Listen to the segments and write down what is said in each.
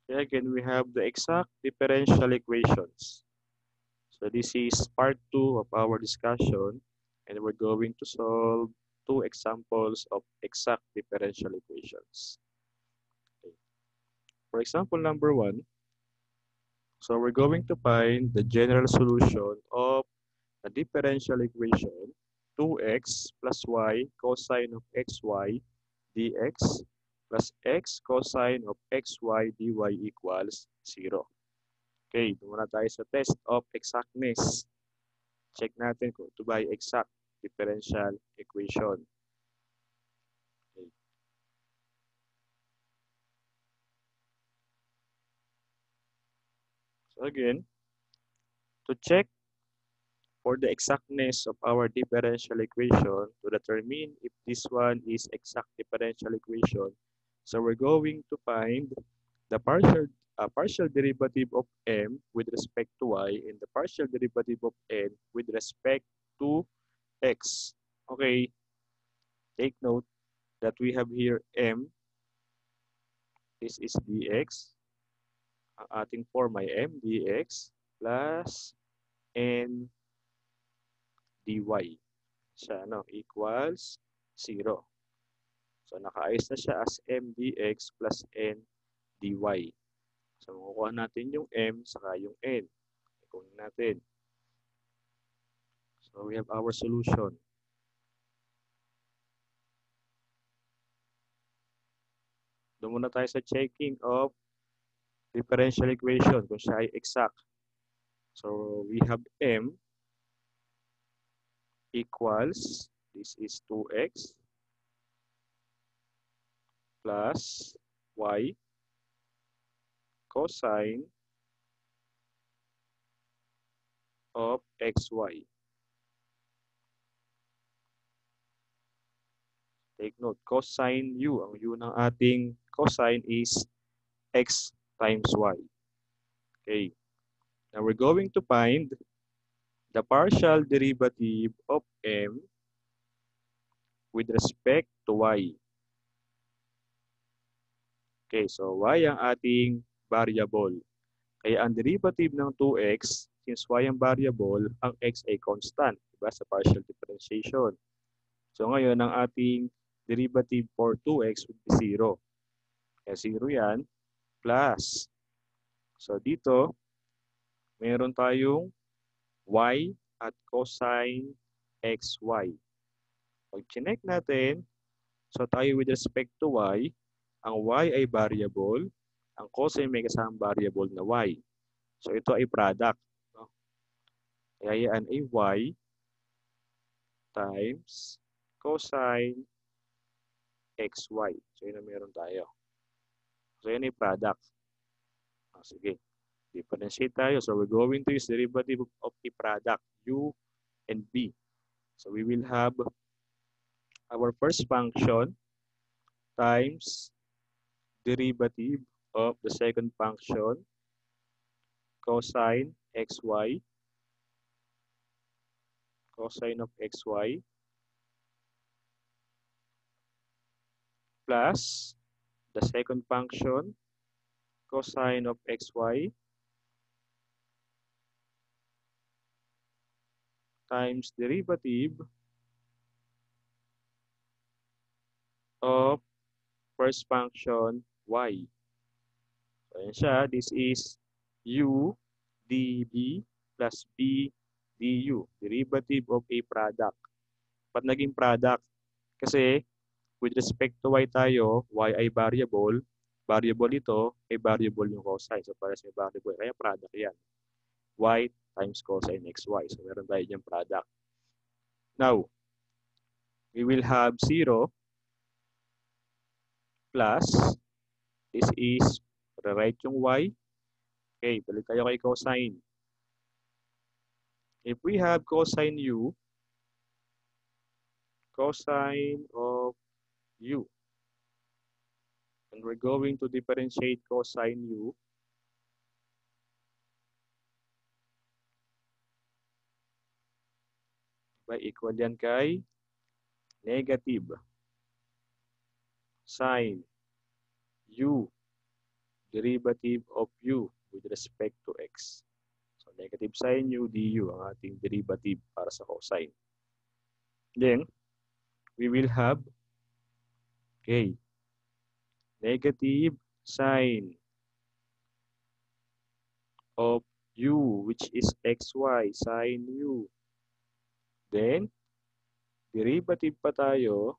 Okay, again, we have the exact differential equations. So this is part 2 of our discussion, and we're going to solve two examples of exact differential equations. Okay. For example number 1, so we're going to find the general solution of a differential equation 2x plus y cosine of xy dx plus x cosine of xy dy equals 0. Okay, muna tayo sa test of exactness. Check natin kung ito ba ay exact differential equation. Okay. So again, to check for the exactness of our differential equation, to determine if this one is exact differential equation, so we're going to find the partial derivative of m with respect to y and the partial derivative of n with respect to x. Okay, take note that we have here m, this is dx, ang ating form ay m dx plus n dy siya, no, equals 0. So, nakaayos na siya as m dx plus n dy. So, makukuha natin yung m saka yung n. Ikunin natin. So, we have our solution. Doon muna tayo sa checking of differential equation kung siya ay exact. So, we have m equals, this is 2x plus y cosine of xy. Take note, cosine u. Ang u ng ating cosine is x times y. Okay. Now we're going to find the partial derivative of m with respect to y. Okay, so y ang ating variable. Kaya ang derivative ng 2x, since y ang variable, ang x ay constant, diba, sa partial differentiation. So ngayon, ang ating derivative for 2x would be 0. Kaya 0 yan, plus. So dito, meron tayong y at cosine xy. Pag chinek natin, so tayo with respect to y, ang y ay variable, ang cosine may kasamang variable na y. So ito ay product. No? Kaya yan ay y times cosine xy. So yun ang meron tayo. So yun ay product. Sige, differentiate tayo. So we're going to use derivative of the product, u and b. So we will have our first function times derivative of the second function, cosine xy, cosine of xy, plus the second function, cosine of xy, times derivative of first function y. So yan siya, this is u db plus b du, derivative of a product. Ba't naging product? Kasi with respect to y tayo, y ay variable, variable ito, ay variable yung cosine. So para sa variable, kaya product yan. Y times cosine xy. So meron tayo dyan product. Now, we will have 0 plus, this is, rewrite yung y. Okay, balik tayo kay cosine. If we have cosine u, cosine of u, and we're going to differentiate cosine u, by equal yan kay negative sine u derivative of u with respect to x. So, negative sin u du ang ating derivative para sa cosine. Then, we will have, okay, negative sine of u, which is xy, sine u. Then, derivative pa tayo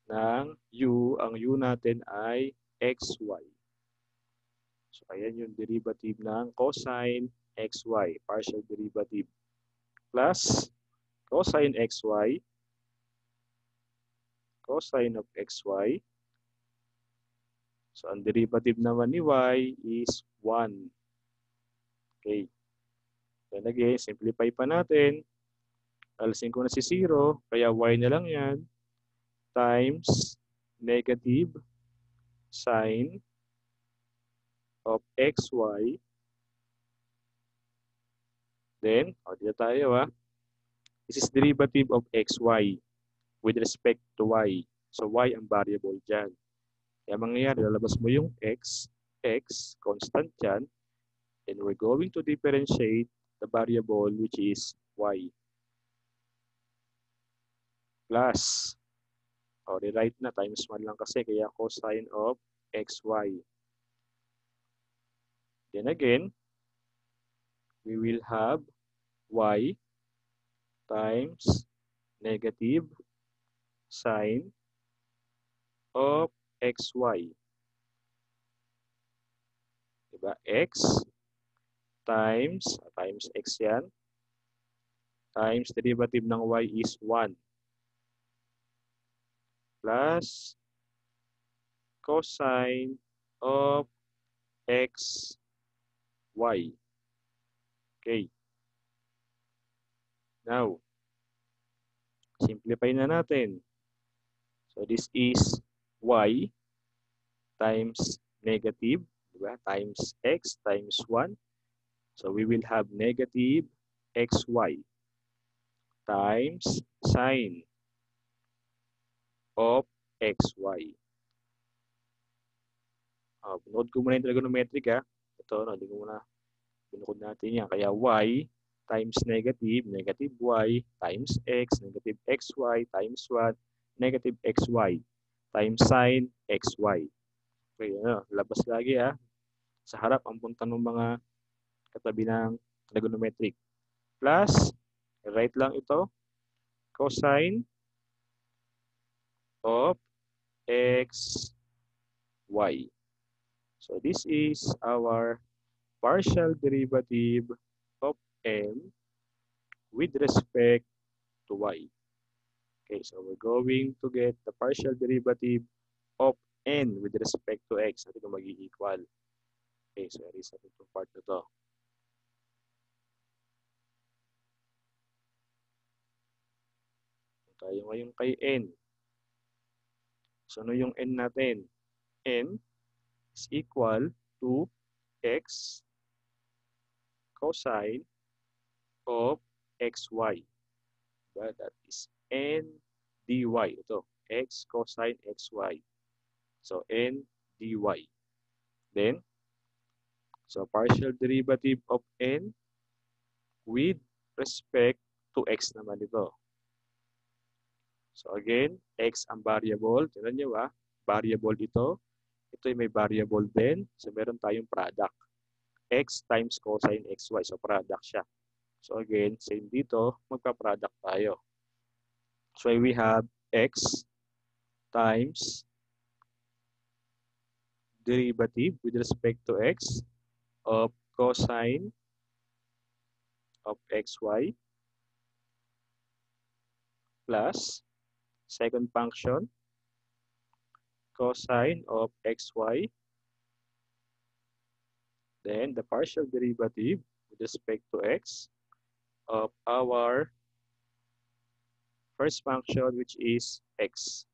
ng u. Ang u natin ay xy. So, ayan yung derivative ng cosine xy, partial derivative, plus cosine xy, cosine of xy. So, ang derivative naman ni y is 1. Okay. Then again, simplify pa natin. Alasin ko na si 0, kaya y na lang yan, times negative sine of xy. Then, dito tayo this is derivative of xy with respect to y. So, y ang variable dyan. Kaya mangyayari, lalabas mo yung x, constant yan, and we're going to differentiate the variable which is y. Plus, rewrite na, times 1 lang kasi, kaya cosine of xy. Then again, we will have y times negative sine of xy. Diba? X times x yan, times derivative ng y is 1. Plus cosine of x, y. Okay. Now, simplify na natin. So, this is y times negative, diba? Times x times 1. So, we will have negative xy times sine of xy. Bunuod ko muna yung trigonometric Ito, hindi ko muna binukod natin yan. Kaya y times negative y times x, negative xy times 1, negative xy times sine xy. Okay, labas lagi sa harap ang punta ng mga katabi ng trigonometric. Plus, write lang ito, cosine of x, y. So, this is our partial derivative of n with respect to y. Okay, so we're going to get the partial derivative of n with respect to x. Natin kung mag-i-equal. Okay, so erase natin itong part na to. Tayo ngayon kay n. So, ano yung n natin? N is equal to x cosine of xy. Diba? That is n dy. Ito, x cosine xy. So, n dy. Then, so partial derivative of n with respect to x naman ito. So, again, x ang variable. Tignan nyo variable ito. Ito ay may variable din. So, meron tayong product. X times cosine xy. So, product siya. So, again, same dito, magpa-product tayo. So, we have x times derivative with respect to x of cosine of xy plus second function cosine of xy, then the partial derivative with respect to x of our first function, which is x.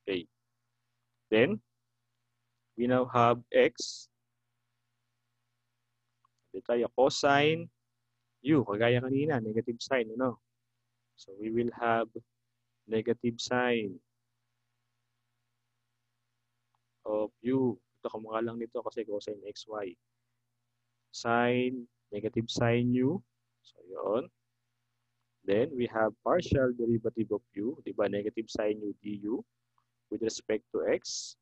Okay. Then, we now have x. Dito tayo, cosine u. Kagaya kanina, negative sign, So, we will have negative sign of u. Ito kamukha lang nito kasi cosine xy. Sine, negative sine u. So, yun. Then, we have partial derivative of u, di ba? Negative sine u du with respect to x.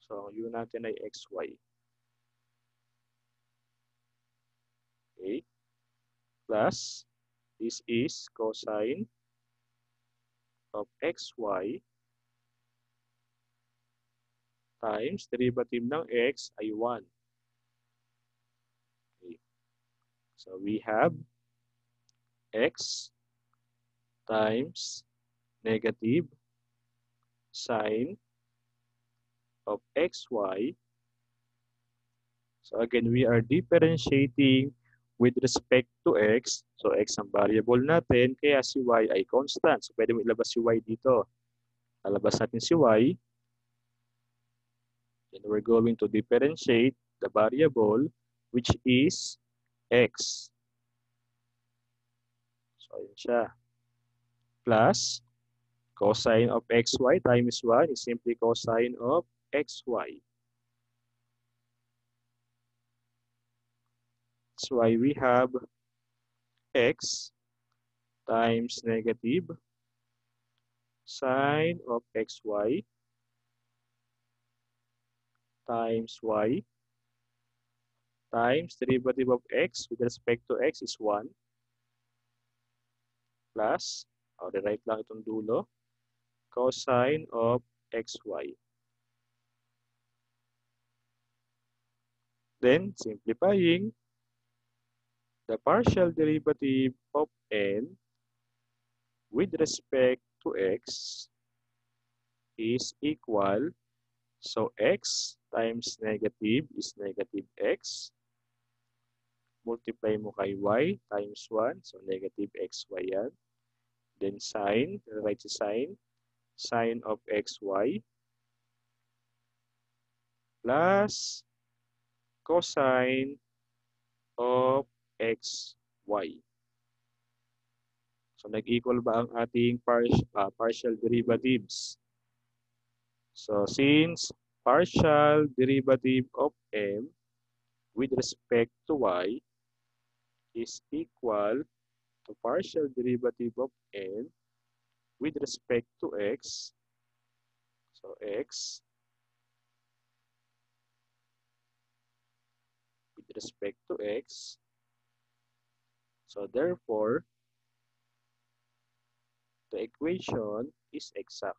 So, u natin ay xy. Okay. Plus, this is cosine of xy times derivative ng x ay 1. Okay. So, we have x times negative sine of xy. So again, we are differentiating with respect to x. So x ang variable natin, kaya si y ay constant. So pwede mo ilabas si y dito. Lalabas natin si y. Then we're going to differentiate the variable which is x. So ayun siya. Plus cosine of xy times 1 is simply cosine of xy. That's why we have x times negative sine of xy times y times derivative of x with respect to x is 1 plus, rewrite lang itong dulo, cosine of xy. Then, simplifying, the partial derivative of n with respect to x is equal, so x times negative is negative x, multiply mo kay y times 1, so negative xy yan. Then sine, write si sine, sine of xy plus cosine of xy. So, nag-equal ba ang ating partial derivatives? So, since partial derivative of m with respect to y is equal to partial derivative of n with respect to x, so x with respect to x, so therefore, the equation is exact.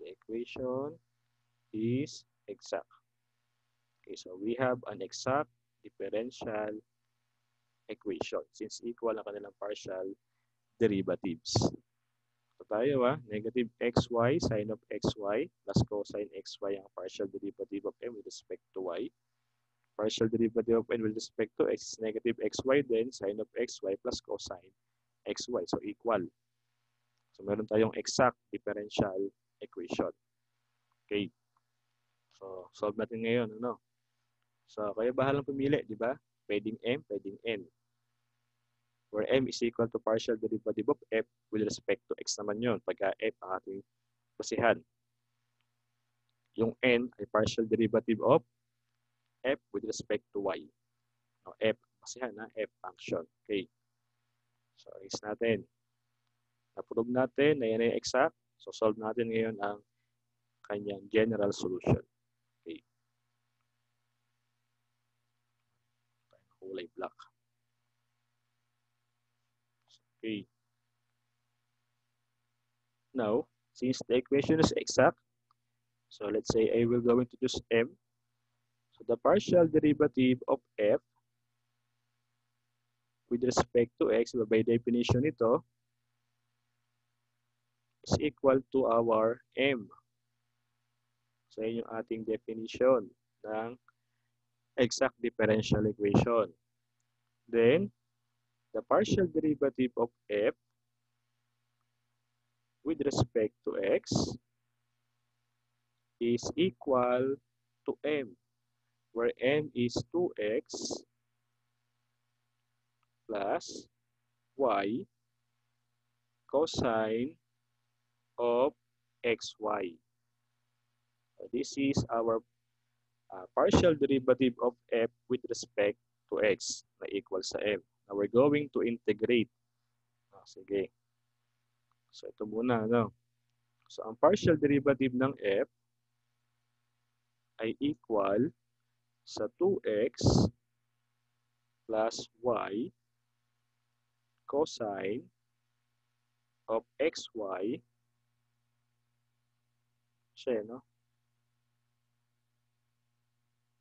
The equation is exact. Okay, so we have an exact differential equation since equal ang kanilang partial derivatives. So tayo negative xy sine of xy plus cosine xy ang partial derivative of m with respect to y. Partial derivative of n with respect to x is negative xy then sine of xy plus cosine xy. So equal. So meron tayong exact differential equation. Okay. So solve natin ngayon. Ano? So kayo bahalang pumili, di ba? Pwedeng m, pwedeng n. Where m is equal to partial derivative of f with respect to x naman yun. Pagka f ang ating basihan. Yung n ay partial derivative of f with respect to y. No, f, basihan na, f function. Okay. So, is natin. Na-prove natin na yan ay exact. So, solve natin ngayon ang kanyang general solution. Okay. Kulay black. Okay. Now, since the equation is exact, so let's say I will going to use m. So, the partial derivative of f with respect to x, by definition ito, is equal to our m. So, yun yung ating definition ng exact differential equation. Then, the partial derivative of f with respect to x is equal to m, where m is 2x plus y cosine of xy. So this is our partial derivative of f with respect to x na equal sa m. Now we're going to integrate. Sige. So ito muna, no? So ang partial derivative ng f ay equal sa 2x plus y cosine of xy. Siya, no?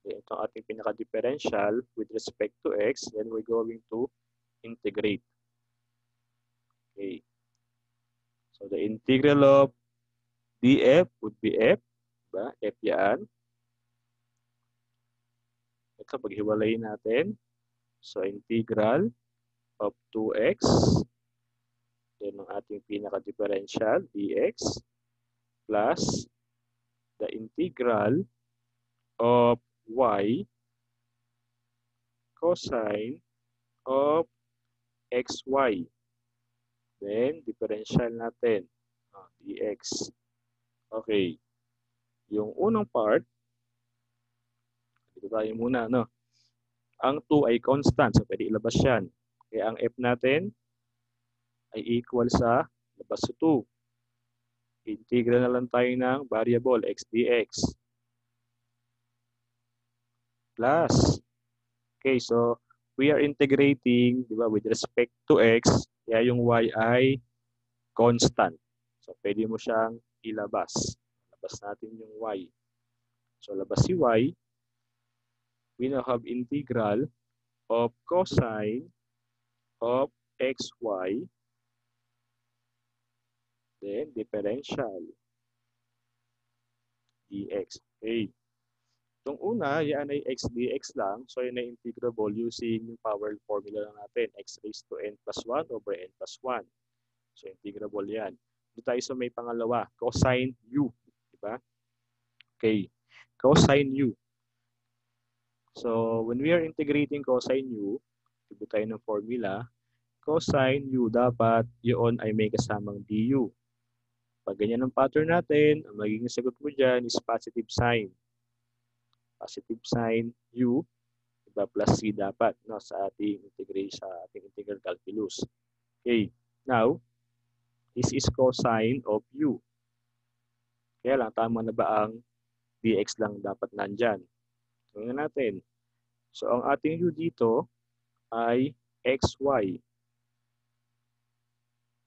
Okay, ito ang ating pinaka-differential with respect to x. Then we're going to integrate. Okay. So the integral of df would be f. Diba? F yan. Ito, paghiwalayin natin. So integral of 2x. Then ang ating pinaka-differential, dx. Plus the integral of y cosine of xy. Then, differential natin. Dx. Okay. Yung unang part, dito tayo muna, no? Ang 2 ay constant, so pwede ilabas yan. Kaya ang f natin ay equal sa labas sa 2. Integral na lang tayo ng variable x dx. Plus, okay, so we are integrating, di ba, with respect to x, kaya yung y ay constant. So, pwede mo siyang ilabas. Labas natin yung y. So, labas si y. We now have integral of cosine of xy. Then, differential dx. Okay. Itong una, yan ay x dx lang. So, yan ay integrable using yung power formula lang natin. X raised to n plus 1 over n plus 1. So, integrable yan. Dito tayo sa may pangalawa, cosine u. Diba? Okay. Cosine u. So, when we are integrating cosine u, dito tayo ng formula, cosine u dapat yun ay may kasamang du. Pag ganyan ang pattern natin, ang magiging sagot mo dyan is positive sign. Positive sign u, diba, plus c dapat, no, sa ating integration, sa ating integral calculus. Okay, now, this is cosine of u. Kaya lang, tama na ba ang dx lang dapat nandyan? Tingnan natin. So, ang ating u dito ay xy.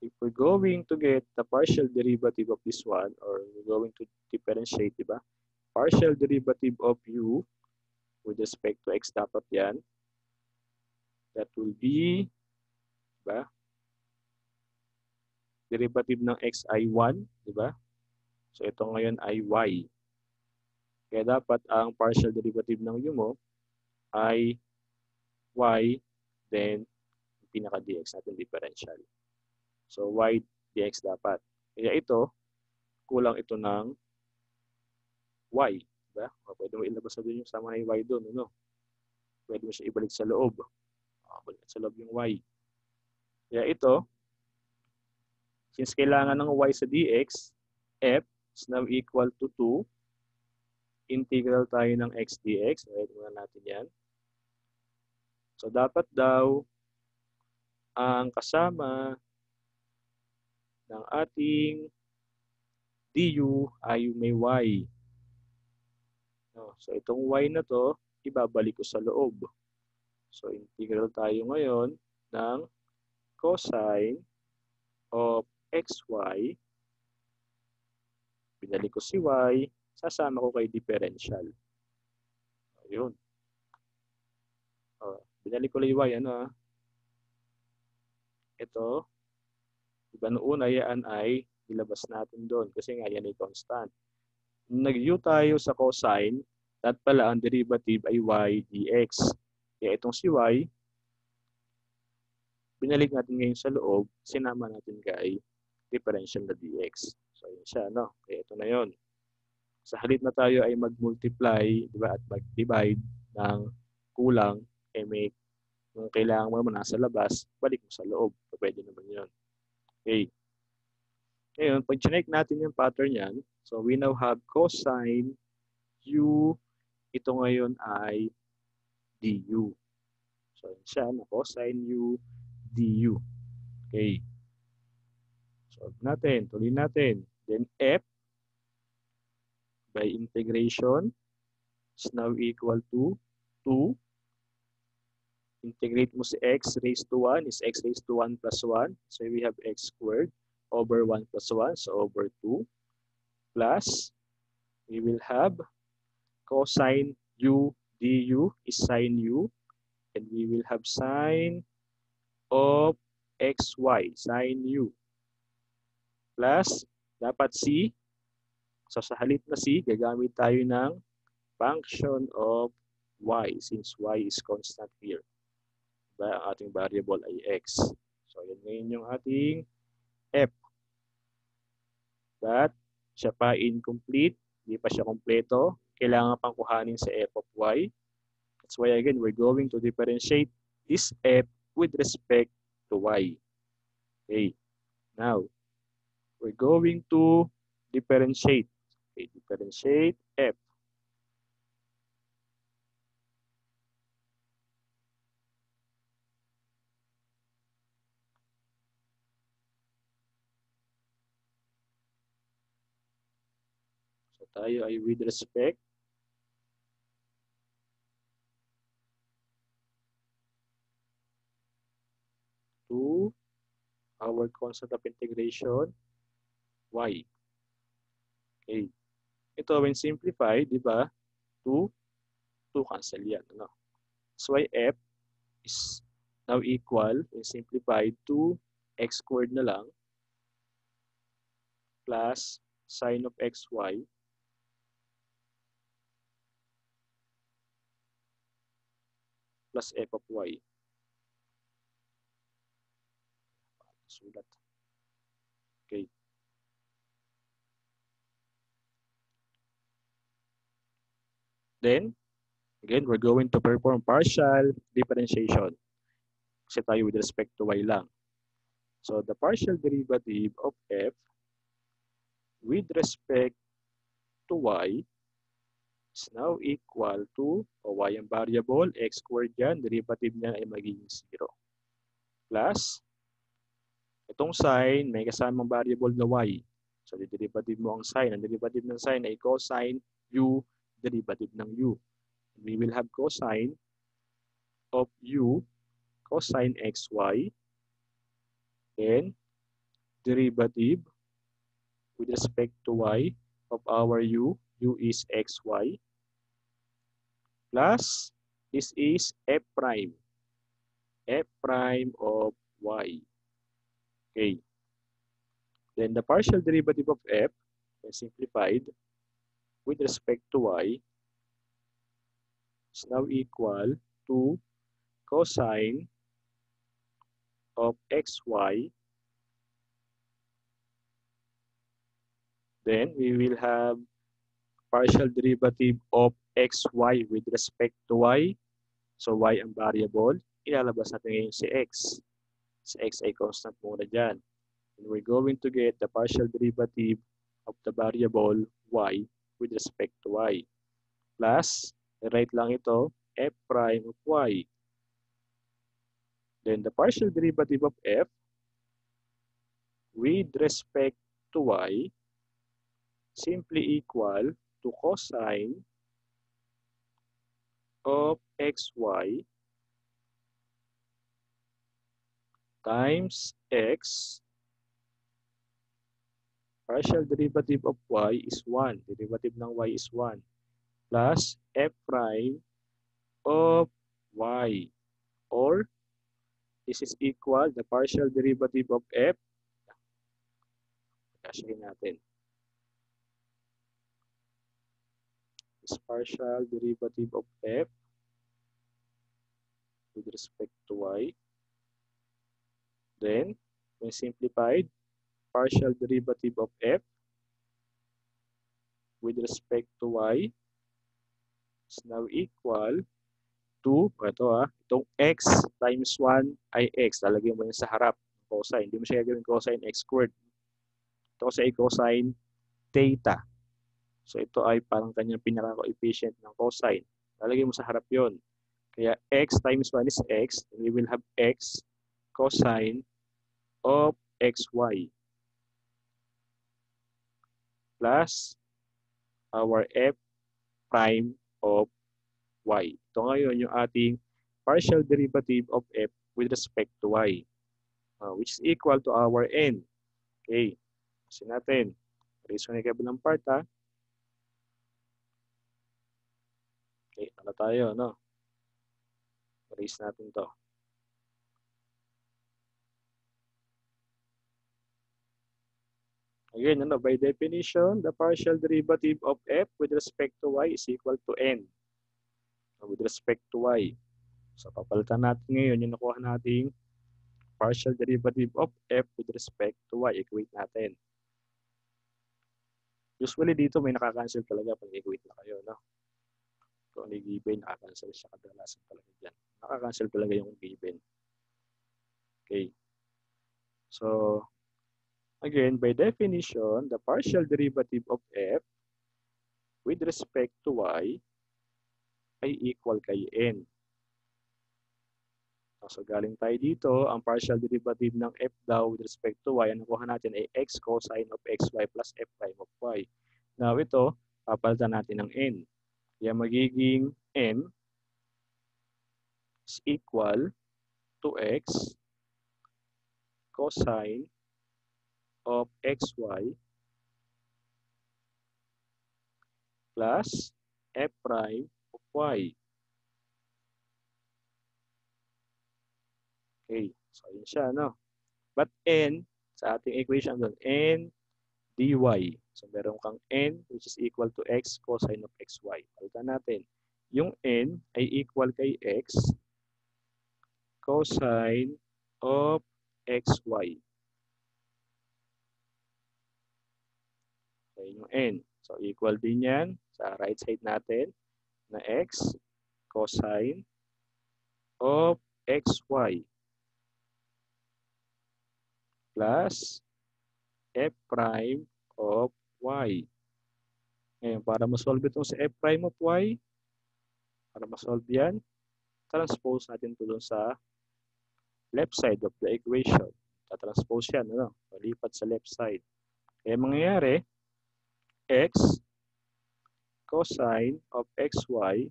If we're going to get the partial derivative of this one, or we're going to differentiate, diba? Partial derivative of u with respect to x dapat yan. That will be, diba? Derivative ng x ay 1, diba? So ito ngayon ay y. Kaya dapat ang partial derivative ng u mo ay y, then pinaka-dx natin differential. So y dx dapat. Kaya ito, kulang ito ng y. Diba? O, pwede mo ilabas na doon yung sama ng y doon. Ano? Pwede mo siya ibalik sa loob. Balik sa loob yung y. Kaya ito, since kailangan ng y sa dx, f is now equal to 2. Integral tayo ng x dx. Wait muna natin yan. So, dapat daw ang kasama ng ating du ay may y. So, itong y na to, ibabalik ko sa loob. So, integral tayo ngayon ng cosine of xy. Binalik ko si y, sasama ko kay differential. Ayun. Binalik ko lang yung y, ano? Ito, diba noon yan ay ilabas natin doon kasi nga yan ay constant. Nag-u tayo sa cosine, at pala ang derivative ay y dx. Kaya itong si y, binalik natin ngayon sa loob, sinama natin kay differential na dx. So, yun siya, no? Kaya ito na yun. Sa halip na tayo ay mag-multiply, di ba, at mag-divide ng kulang, may kung kailangan mo naman nasa labas, balik mo sa loob. Pwede naman yun. Okay. Ngayon, pag chinek natin yung pattern yan, so we now have cosine u, ito ngayon ay du. So, yun siya, na cosine u du. Okay. Solve natin, tuloy natin. Then f by integration is now equal to 2. Integrate mo si x raised to 1 is x raised to 1 plus 1. So we have x squared over 1 plus 1, so over 2. Plus, we will have cosine u du is sine u. And we will have sine of xy, sine u. Plus, dapat c. So sa halip na c, gagamit tayo ng function of y since y is constant here. Diba? Ang ating variable ay x. So yan ngayon yung ating f. But siya pa incomplete, hindi pa siya kompleto. Kailangan pang kuhanin sa f of y. That's why again, we're going to differentiate this f with respect to y. Okay. Now, we're going to differentiate. Okay, differentiate f. So tayo ay with respect to our constant of integration y. Okay. Ito when simplified, di ba? 2 cancel yan. Ano? So y f is now equal when simplified to x squared na lang plus sine of xy plus f of y. Sulat. Okay. Then, again, we're going to perform partial differentiation. Kasi tayo with respect to y lang. So, the partial derivative of f with respect to y is now equal to, o y ang variable, x squared yan, derivative niya ay magiging 0. Plus, itong sign, may kasamang variable na y. So, derivative mo ang sign. Ang derivative ng sign ay cosine u, derivative ng u. We will have cosine of u, cosine xy, then derivative with respect to y of our u is xy, plus this is f prime of y. Okay. Then the partial derivative of f, when simplified, with respect to y, is now equal to cosine of xy. Then we will have partial derivative of xy with respect to y. So y ang variable. Ilalabas natin ngayon si x. Si x ay constant muna dyan. And we're going to get the partial derivative of the variable y with respect to y. Plus, write lang ito, f prime of y. Then the partial derivative of f with respect to y simply equal to cosine of xy times x. Partial derivative of y is 1. Derivative ng y is 1. Plus f prime of y. Or, this is equal, the partial derivative of f. Kasyahin natin. This partial derivative of f with respect to y. Then, when simplified, partial derivative of f with respect to y is now equal to, itong x times 1 ay x. Lalagyan mo yun sa harap ng cosine. Hindi mo siya gagawin cosine x squared. Ito kasi ay cosine theta. So ito ay parang kanyang pinaka-coefficient ng cosine. Lalagyan mo sa harap yon. Kaya x times 1 is x. And we will have x cosine of xy plus our f prime of y. Ito ngayon yung ating partial derivative of f with respect to y, which is equal to our n. Okay. Kasi natin. Raise ko na yung kabilang part, ha. Okay, ano tayo, no? Raise natin to. Again, by definition, the partial derivative of f with respect to y is equal to n. With respect to y. So, papalitan natin ngayon yung nakuha nating partial derivative of f with respect to y. Equate natin. Usually dito may nakakancel talaga pag equate na kayo, no? Kung ano given, nakakancel siya kadalasan talaga dyan. Nakakancel talaga yung given. Okay. So, again, by definition, the partial derivative of f with respect to y ay equal kay n. So, galing tayo dito, ang partial derivative ng f daw with respect to y, ang nakuha natin ay x cosine of xy plus f prime of y. Now, ito, papalitan natin ng n. Kaya magiging n is equal to x cosine of xy plus f prime of y. Okay, so yun siya, no? But n, sa ating equation doon, n dy. So meron kang n which is equal to x cosine of xy. Palitan natin. Yung n ay equal kay x cosine of xy. Okay, yung n. So equal din yan sa right side natin na x cosine of xy plus f prime of y. Ngayon, para ma-solve itong sa f prime of y, para ma-solve yan, transpose natin ito dun sa left side of the equation. Tatranspose yan, ano? Palipat sa left side. Kaya mangyayari, x cosine of xy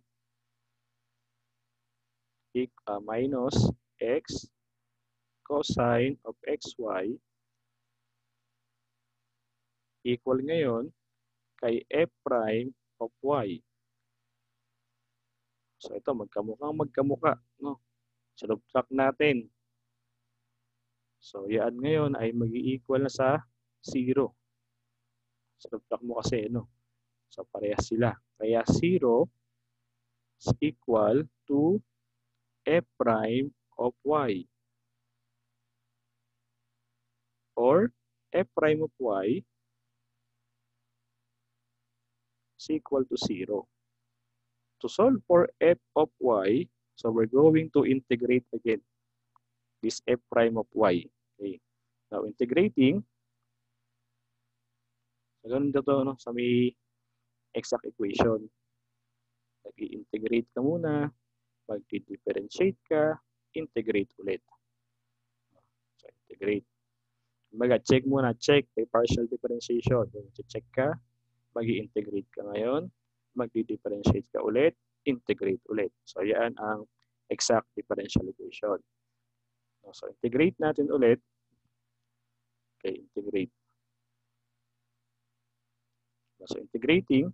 minus x cosine of xy equal ngayon kay f prime of y. So ito, magkamukha, no? Subtract natin. So yan ngayon ay mag-i-equal na sa 0. Subtract mo kasi, no? So parehas sila. Kaya 0 is equal to f prime of y. Or f prime of y is equal to 0. To solve for f of y, so we're going to integrate again this f prime of y. Okay. Now, integrating, so ganun dito, no, sa may exact equation. Nag-i-integrate ka muna, mag-differentiate ka, integrate ulit. So, integrate. Kumbaga, check muna, check may partial differentiation. Check ka, mag-i-integrate ka ngayon, mag-differentiate ka ulit, integrate ulit. So, yan ang exact differential equation. So, integrate natin ulit. Okay, integrate. So, integrating.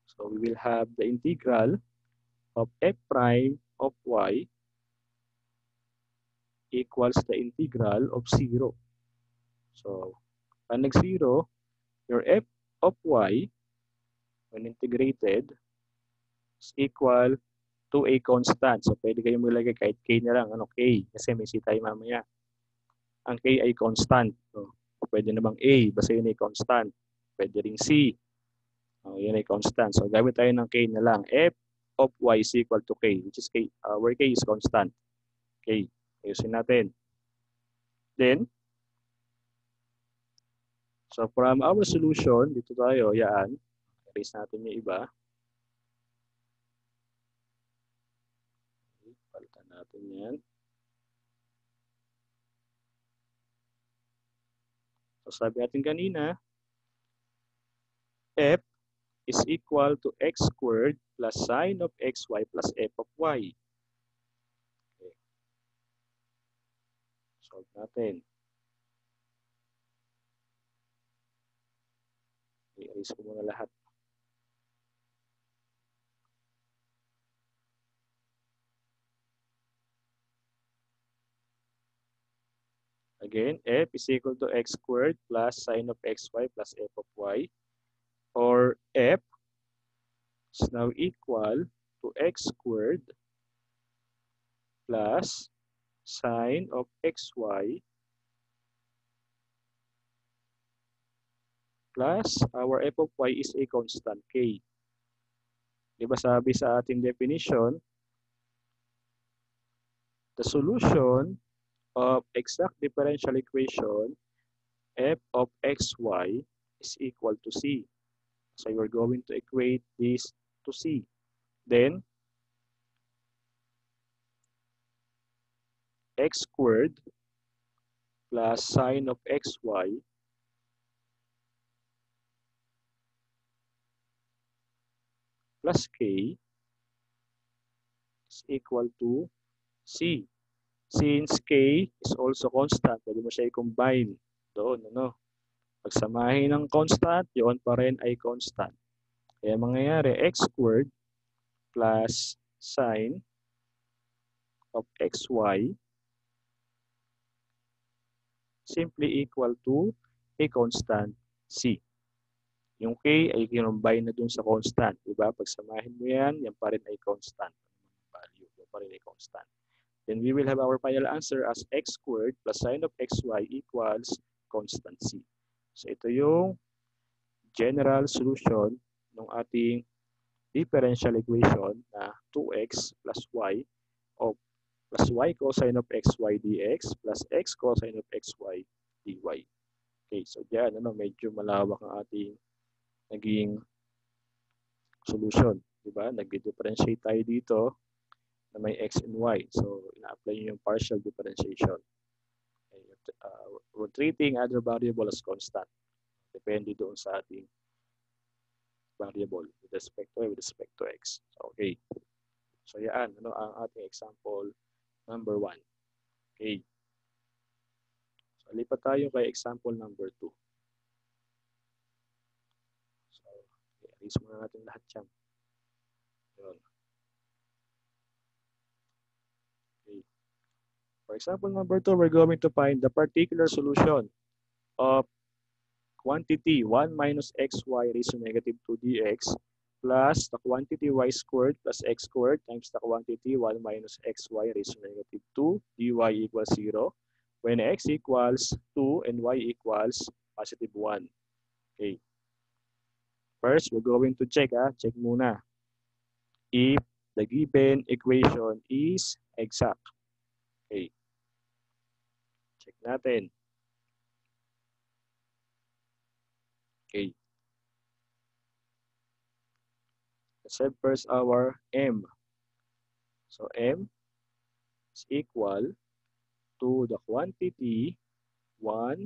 So, we will have the integral of f prime of y equals the integral of 0. So, pag nag-0, your f of y when integrated is equal to a constant. So, pwede kayong maglagay kahit k na lang. Ano, k? Kasi may c tayo mamaya. ang k ay constant. So, pwede namang A, basta yun ay constant. Pwede ring C, yun ay constant. So, gamit tayo ng k na lang. F of y is equal to k, which is k, where k is constant. Okay, ayusin natin. Then, so from our solution, dito tayo, yan. Erase natin yung iba. Okay, palitan natin yan. So sabi natin kanina, f is equal to x squared plus sine of xy plus f of y. Okay. Solve natin. I-erase ko muna lahat. Again, f is equal to x squared plus sine of xy plus f of y, or f is now equal to x squared plus sine of xy plus our f of y is a constant k. Di ba sabi sa ating definition, the solution of exact differential equation f of xy is equal to c. So you're going to equate this to c. Then, x squared plus sine of xy plus k is equal to c. Since k is also constant, pwede mo siya i-combine doon. Ano? Pagsamahin ng constant, yun pa rin ay constant. Kaya mangyayari, x squared plus sine of xy simply equal to a constant c. Yung k ay kinumbine na dun sa constant. Diba? Pagsamahin mo yan, yan pa rin ay constant. Value, yan pa rin ay constant. Then we will have our final answer as x squared plus sine of xy equals constant c. So ito yung general solution ng ating differential equation na 2x plus y of plus y cosine of xy dx plus x cosine of xy dy. Okay, so diyan medyo malawak ang ating naging solution, di ba? Nag-differentiate tayo dito na may x and y. So, ina-apply nyo yung partial differentiation. Okay, we're treating other variable as constant. Depende doon sa ating variable with respect to y, with respect to x. So, okay. So, yan. Ano ang ating example number 1? Okay. So, lipat tayo kay example number 2. So, okay, erase muna natin lahat yan. Yun. Okay. For example number 2, we're going to find the particular solution of quantity 1 minus xy raised to negative 2 dx plus the quantity y squared plus x squared times the quantity 1 minus xy raised to negative 2 dy equals 0 when x equals 2 and y equals positive 1. Okay. First, we're going to check. Check muna if the given equation is exact. Okay. Check natin. Okay. Let's have first our m. So m is equal to the quantity 1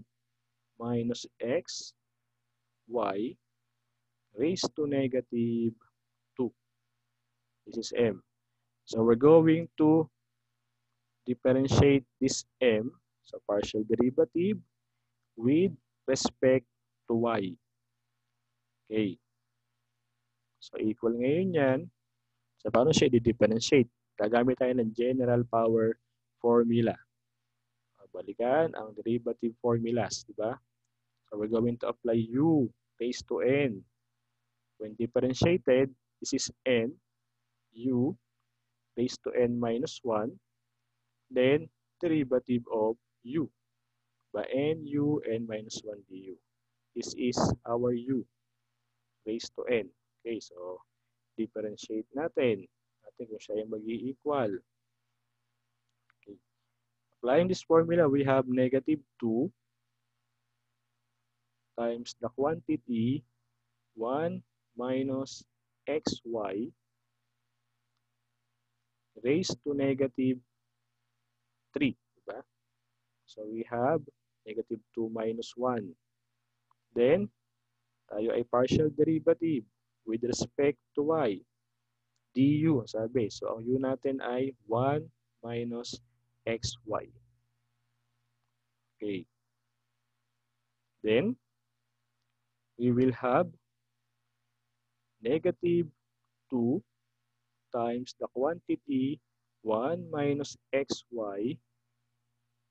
minus x y raised to negative 2. This is m. So we're going to differentiate this m, so partial derivative, with respect to y. Okay. So equal ngayon yan. So paano siya i-differentiate? Gagamit tayo ng general power formula. Balikan ang derivative formulas, di ba? So we're going to apply u raised to n. When differentiated, this is n, u raised to n minus 1, then derivative of u. by nu n minus 1 du. This is our u raised to n. Okay, so differentiate natin. Natin kung siya ay mag-i-equal. Okay. Applying this formula, we have negative 2 times the quantity 1 minus xy raised to negative 3. Diba? So we have negative 2 minus 1. Then, tayo ay partial derivative with respect to y. du, sabi. So, ang u natin ay 1 minus xy. Okay. Then, we will have negative 2 times the quantity 1 minus xy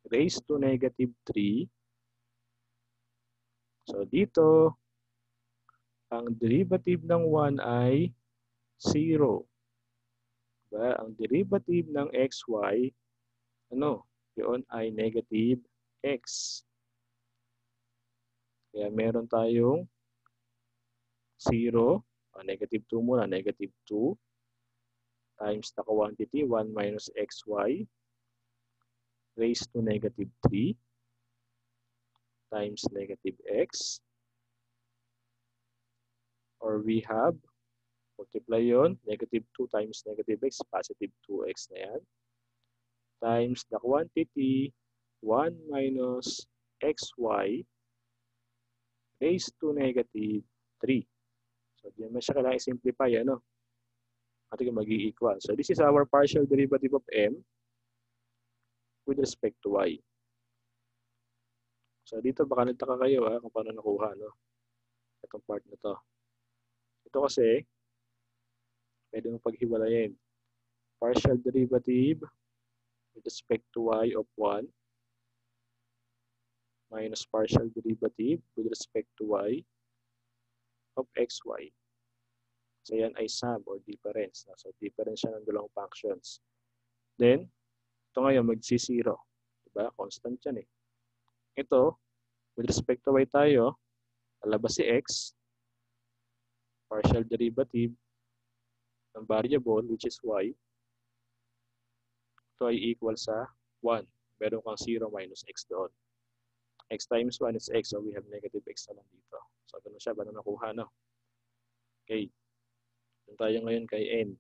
raised to negative 3. So, dito, ang derivative ng 1 ay 0. Diba? Ang derivative ng xy, yun ay negative x. Kaya meron tayong 0, negative 2 muna, negative 2 times the quantity 1 minus xy raised to negative 3 times negative x. Or we have, multiply yun, negative 2 times negative x, positive 2x na yan, times the quantity 1 minus xy raised to negative 3. So, di naman siya kailangan i-simplify, Ating mag-i-equal. So, this is our partial derivative of m with respect to y. So, dito baka nagtaka kayo kung paano nakuha, itong part na to. Ito kasi, pwede mong paghiwalayin. Partial derivative with respect to y of 1 minus partial derivative with respect to y of xy. So, yan ay sum or difference. So, difference siya ng dalawang functions. Then, ito ngayon, magsi-0. Diba? Constant yan eh. Ito, with respect to y tayo, lalabas si x, partial derivative ng variable, which is y. Ito ay equal sa 1. Meron kang 0 minus x doon. X times 1 is x, so we have negative x na lang dito. So, ganun siya, ba na nakuha, Okay. Doon tayo ngayon kay n.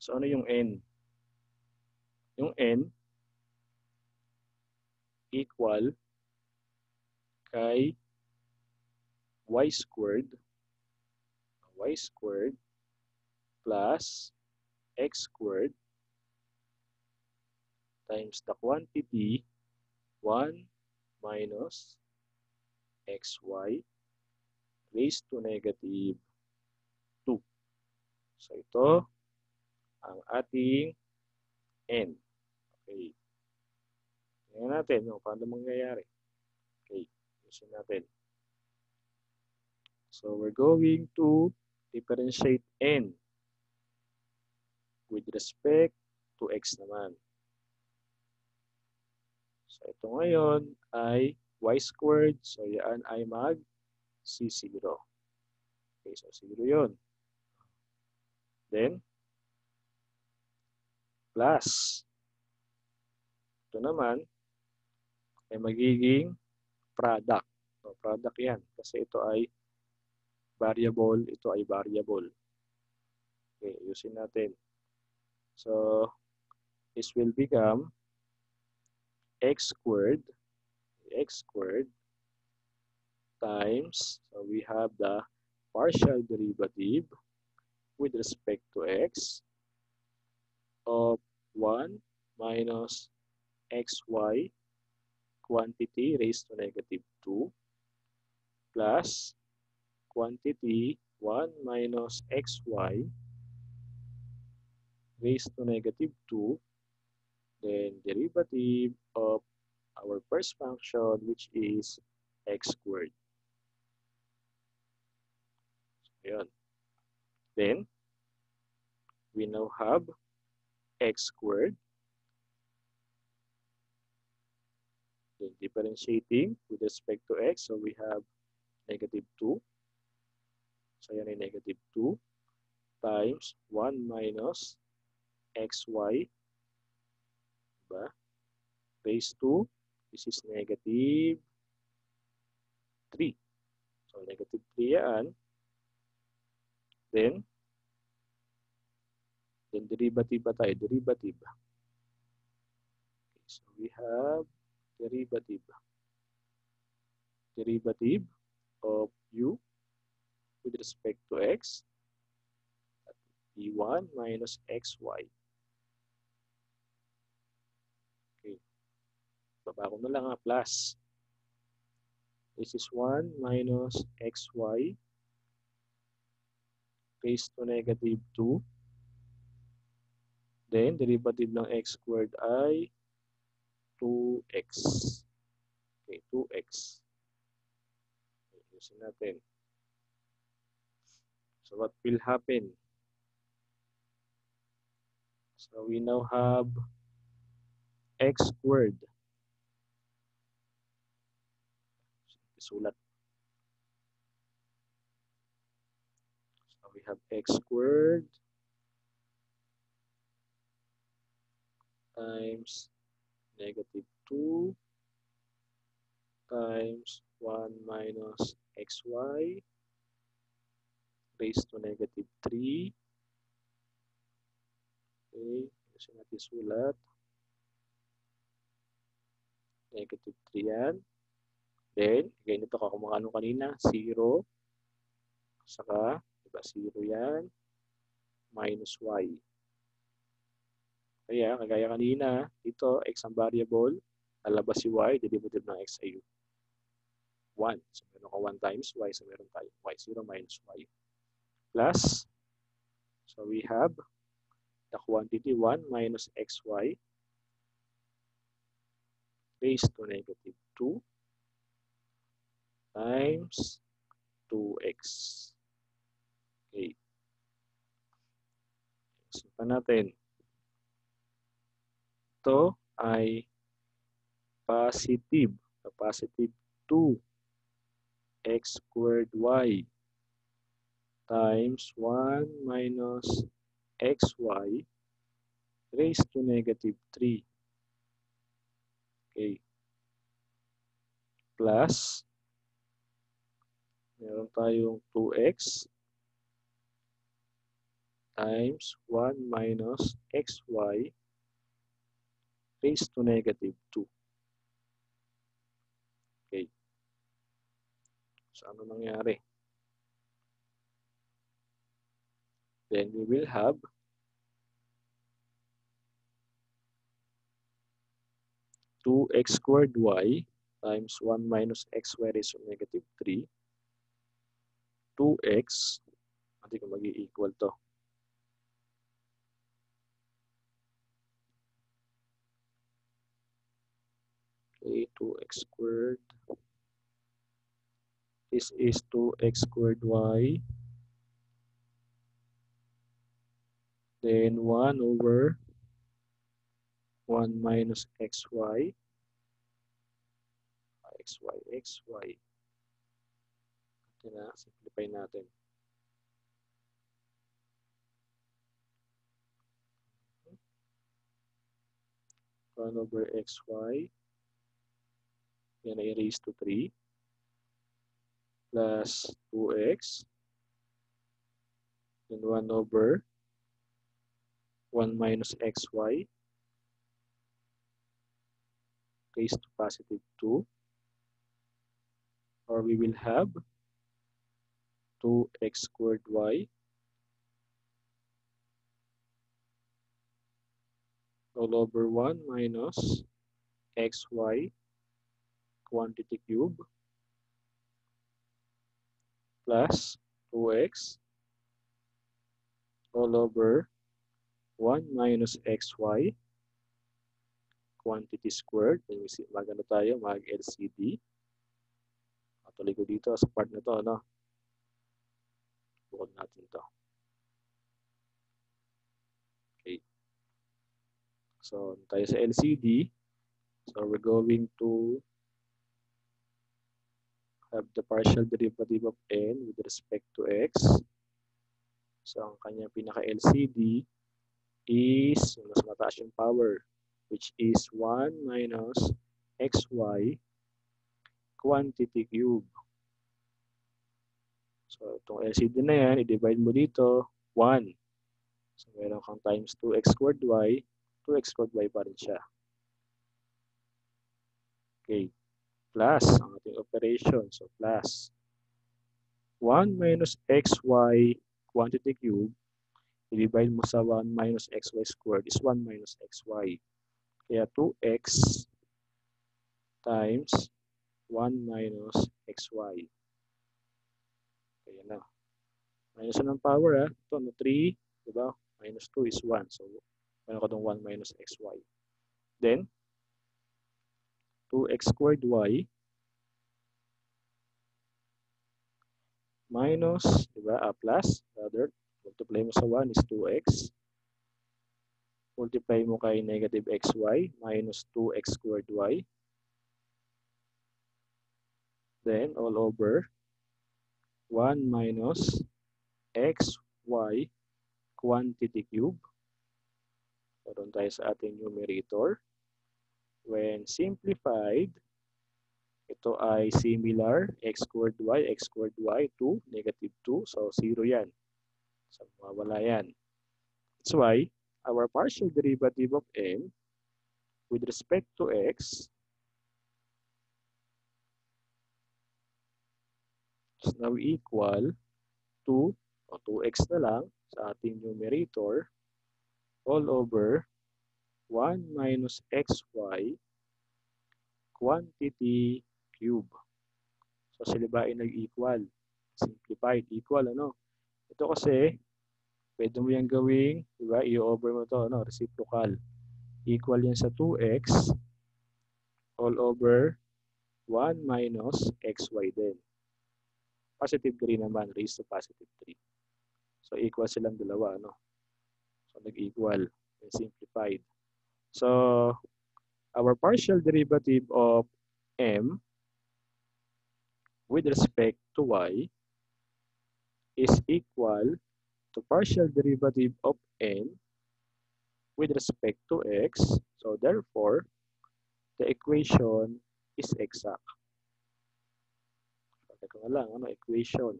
So, ano yung n? Yung n equal kay y squared plus x squared times the quantity 1 minus xy raised to negative 2. So, ito ang ating n. Okay. Tingnan natin paano mangyayari. Okay. Usin natin. So, we're going to differentiate n with respect to x naman. So, ito ngayon ay y squared. So, yan ay mag-c0. Okay, so 0 yun. Then, plus. Ito naman ay magiging product. So, product yan. Kasi ito ay variable, ito ay variable. Okay, ayusin natin. So, this will become x squared times, so we have the partial derivative with respect to x of 1 minus xy quantity raised to negative 2 plus quantity 1 minus xy raised to negative 2, then derivative of our first function, which is x squared. So, yun. Then, we now have x squared Then differentiating with respect to x, so we have negative 2. So yan ay negative 2 times 1 minus xy, diba? Base 2, this is negative 3. So negative 3 yan. Then derivative pa tayo, derivative. Okay, so we have derivative of u with respect to x, d1 minus xy. Okay, baba ko na lang plus. This is 1 minus xy raised to negative 2. Then, derivative ng x squared ay 2x. Okay, 2x. Ayusin natin. So, what will happen? So, we now have x squared. Isulat. So, we have x squared times negative 2 times 1 minus xy raised to negative 3. Okay, gusto natin sulat. Negative 3 yan. Then, ganito ka kung ano kanina, 0. Saka, diba, 0 yan. Minus y. Kaya, kagaya kanina, dito, x ang variable. Lalabas si y, derivative ng x ay 1. So, meron ka 1 times y. So, meron tayo y0 minus y. Plus, so we have the quantity 1 minus xy raised to negative 2 times 2x. Okay. Simpan natin. Ito ay positive. Positive 2x squared y times 1 minus xy raised to negative 3. Okay. Plus, meron tayong 2x times 1 minus xy raised to negative 2. Okay. So, ano nangyari? Then, we will have 2x squared y times 1 minus xy raised to negative 3. 2x, hindi ko mag-i-equal to. Okay, 2x squared. This is 2x squared y. Then 1 over 1 minus xy. xy. Ito na, simplify natin. One over xy. Yan ay raised to 3. Plus 2x. Then 1 over 1 minus xy. Raised to positive 2. Or we will have 2x squared y all over 1 minus xy quantity cube plus 2x all over 1 minus xy quantity squared. Magano tayo, mag-LCD. Tuloy ko dito sa part na to, no? Bukod natin to. Okay. So, tayo sa LCD. So, we're going to have the partial derivative of n with respect to x. So, ang kanyang pinaka-LCD is mas mataas yung power, which is 1 minus xy quantity cube. So, itong LCD na yan, i-divide mo dito, 1. So, meron kang times 2x squared y, 2x squared y pa rin siya. Okay. Plus ang ating operation. So, plus 1 minus xy quantity cube, i-divide mo sa 1 minus xy squared is 1 minus xy. Kaya 2x times 1 minus xy. Kaya na. Minus ng power, ito, 3, diba? Minus 2 is 1. So, meron ka itong 1 minus xy. Then, 2x squared y minus, diba, plus, rather, multiply mo sa 1 is 2x. Multiply mo kay negative xy minus 2x squared y. Then, all over 1 minus xy quantity cube. So, doon tayo sa ating numerator. When simplified, ito ay similar, x squared y to negative 2. So, 0 yan. So, mawala yan. That's why, our partial derivative of m with respect to x is now equal to, 2x na lang sa ating numerator, all over 1 minus xy quantity cube. So, sila ba ay nag-equal? Simplified, equal, ano? Ito kasi, pwede mo yan gawing, diba? I-over mo to, ano? Reciprocal. Equal yan sa 2x all over 1 minus xy din. Positive 3 naman, raised to positive 3. So, equal silang dalawa, ano? So, nag-equal and simplified. So, our partial derivative of m with respect to y is equal to partial derivative of n with respect to x. So, therefore, the equation is exact. Teka nga lang, ano? Equation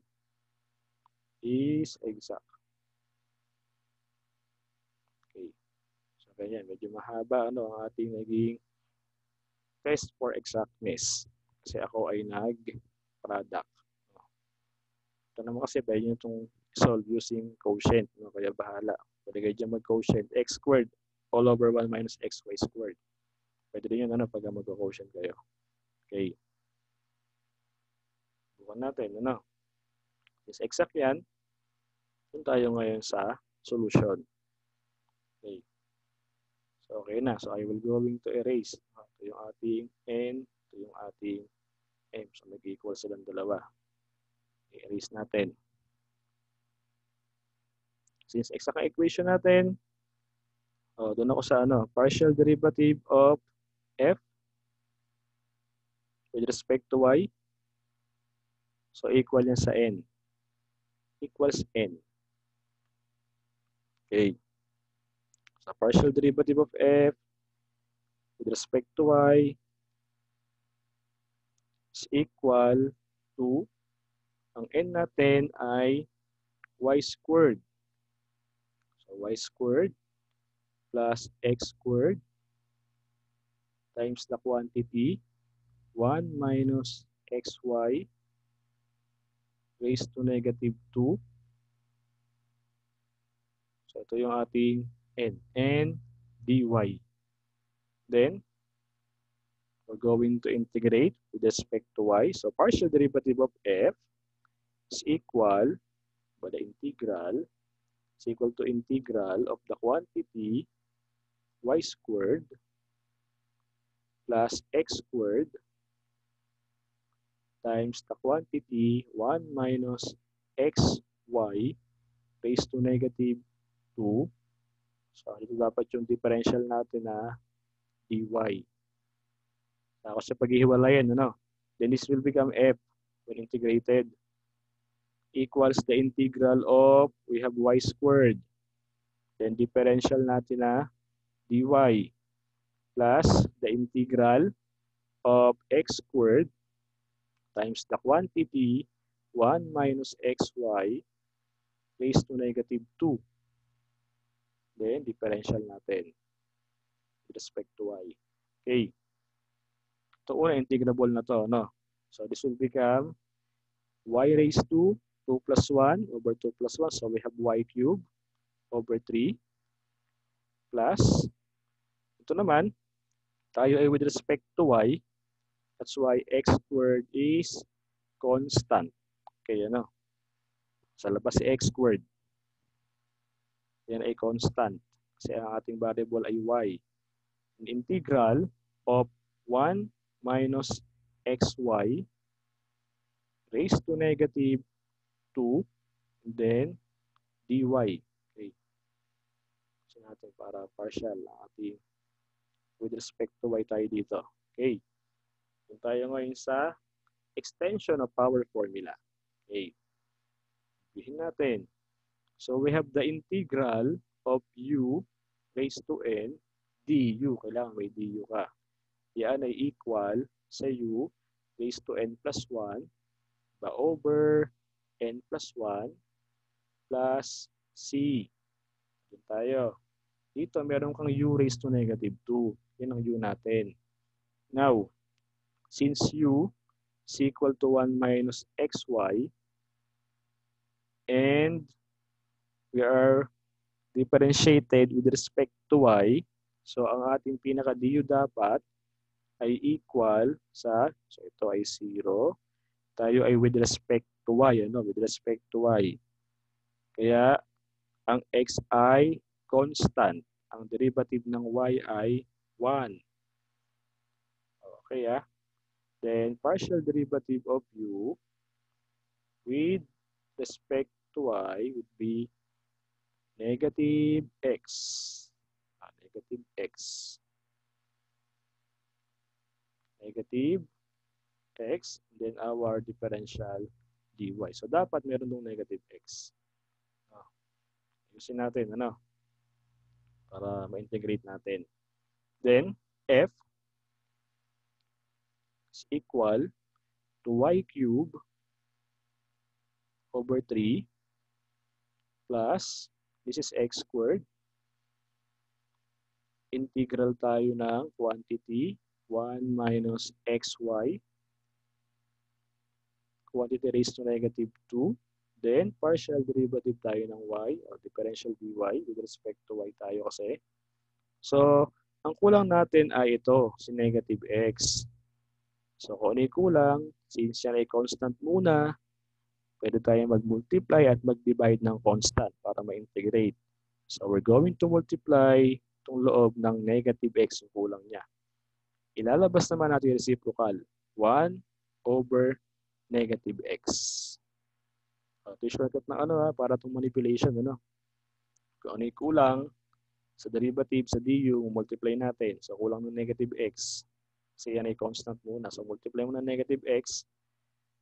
is exact. Okay. So, ganyan. Medyo mahaba, ano, ang ating naging test for exactness. Kasi ako ay nag-product. Ito naman kasi pwede nyo itong solve using quotient. No? Kaya bahala. Pwede kayo dyan mag-quotient x squared all over 1 minus xy squared. Pwede rin yun, ano, pag mag-quotient kayo. Okay. Bukan natin, ano. Since exact yan, dun tayo ngayon sa solution. Okay. So, okay na. So, I will going to erase. Ito yung ating n, ito yung ating m. So, mag-equal silang dalawa. I-erase natin. Since exact ang equation natin, doon ako sa ano, partial derivative of f with respect to y. So, equal yan sa n. Equals n. Okay. So, partial derivative of f with respect to y is equal to, ang n natin ay y squared. So, y squared plus x squared times the quantity 1 minus xy raised to negative 2. So, ito yung ating n dy. Then, we're going to integrate with respect to y. So, partial derivative of f is equal, by the integral, is equal to integral of the quantity y squared plus x squared times the quantity 1 minus xy raised to negative 2. So, ito dapat yung differential natin na dy. Tapos sa paghihiwalayan, ano? Then this will become f when integrated, equals the integral of, we have y squared. Then differential natin na dy plus the integral of x squared times the quantity 1 minus xy raised to negative 2. Then differential natin with respect to y. Okay. Ito una, integrable na to, no? So this will become y raised to 2 plus 1 over 2 plus 1. So we have y cubed over 3 plus, ito naman, tayo ay with respect to y. That's why x squared is constant. Okay, ano? Sa labas si x squared. Yan ay constant. Kasi ang ating variable ay y. An integral of 1 minus xy raised to negative 2, then dy. Okay. So natin para partial ang ating with respect to y tayo dito. Okay. Kung tayo ngayon sa extension of power formula. Okay. Bihin natin. So we have the integral of u raised to n du. Kailangan may du ka. Yan ay equal sa u raised to n plus 1 ba over n plus 1 plus c. Yan tayo. Dito meron kang u raised to negative 2. Yan ang u natin. Now, since u is equal to 1 minus xy and we are differentiated with respect to y, so ang ating pinaka-du dapat ay equal sa, so ito ay 0, tayo ay with respect to y, ano? With respect to y. Kaya ang x ay constant. Ang derivative ng y ay 1. Okay, ah? Then partial derivative of u with respect to y would be negative x. Negative x. Negative x, then our differential dy. So, dapat meron ng negative x. Ayusin natin, ano? Para ma-integrate natin. Then, f is equal to y cubed over 3 plus, this is x squared. Integral tayo ng quantity 1 minus xy. Quantity raised to negative 2. Then, partial derivative tayo ng y or differential dy with respect to y tayo kasi. So, ang kulang natin ay ito, si negative x. So, kung ano yung kulang, since yan ay constant muna, pwede tayo mag-multiply at mag-divide ng constant para ma-integrate. So, we're going to multiply itong loob ng negative x yung kulang niya. Ilalabas naman natin yung reciprocal. 1 over negative x. Ito yung shortcut na ano para itong manipulation. Ano? Kung ano yung kulang sa derivative sa du, multiply natin. So, kulang ng negative x. Kasi yan ay constant muna. So, multiply mo ng negative x.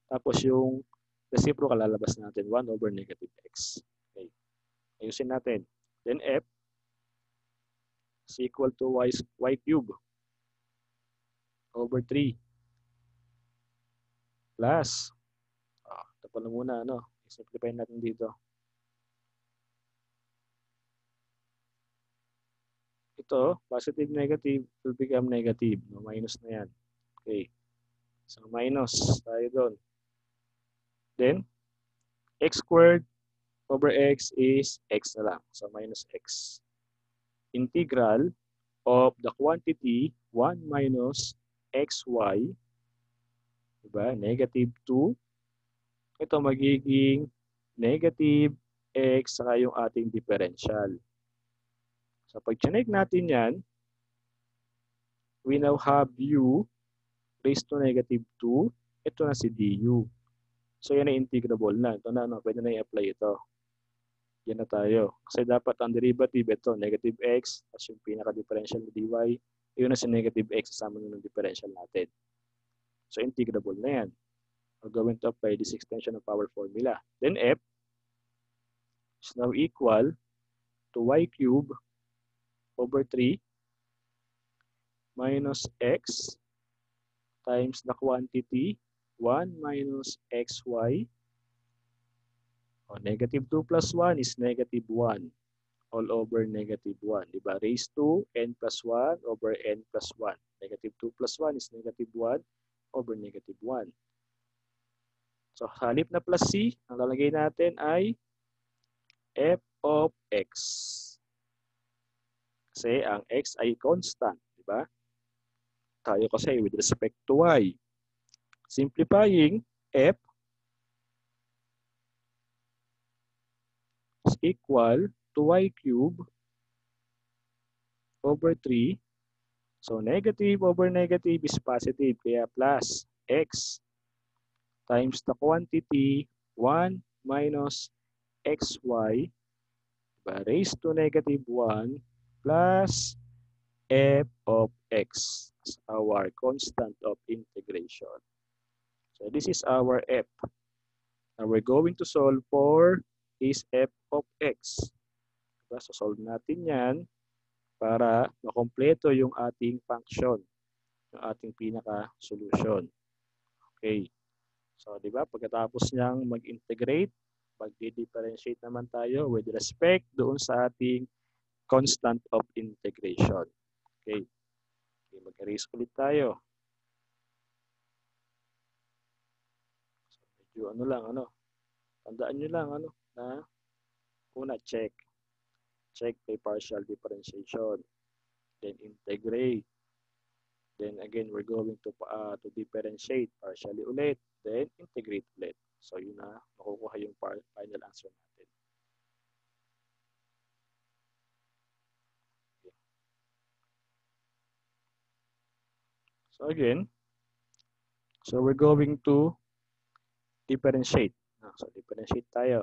Tapos yung reciprocal, lalabas natin 1 over negative x. Okay. Ayusin natin. Then f is equal to y cubed over 3 plus, ito pala muna, ano, simplify natin dito. Ito, positive, negative, will become negative. No, minus na yan. Okay. So, minus tayo doon. Then, x squared over x is x na lang. So, minus x. Integral of the quantity 1 minus xy, diba? Negative 2. Ito magiging negative x saka yung ating differential. So, pag chinek natin yan, we now have u raised to negative 2. Ito na si du. So, yan ay integrable na. Ito na, no? Pwede na i-apply ito. Yan na tayo. Kasi dapat ang derivative ito, negative x, as yung pinaka-differential na dy, yun na si negative x, kasama na ng differential natin. So, integrable na yan. We're going to apply this extension of our formula. Then f is now equal to y cubed over 3 minus x times the quantity 1 minus xy. Negative 2 plus 1 is negative 1 all over negative 1. Diba? Raised to n plus 1 over n plus 1. Negative 2 plus 1 is negative 1 over negative 1. So, halip na plus c, ang lalagay natin ay f of x. Kasi ang x ay constant. Diba? Tayo kasi with respect to y. Simplifying, f is equal to y cubed over 3. So, negative over negative is positive, kaya plus x times the quantity 1 minus xy raised to negative 1 plus f of x as our constant of integration. So, this is our f. Now, we're going to solve for is f of x. Diba? So, solve natin yan para makompleto yung ating function, yung ating pinaka-solution. Okay. So, di ba, pagkatapos niyang mag-integrate, mag-differentiate naman tayo with respect doon sa ating constant of integration. Okay. Okay, mag-erase ulit tayo. So, medyo tandaan nyo lang, na una, check. Check by partial differentiation. Then integrate. Then again, we're going to differentiate partially ulit. Then integrate ulit. So yun na, makukuha yung final answer natin. Okay. So again, so we're going to differentiate. So differentiate tayo.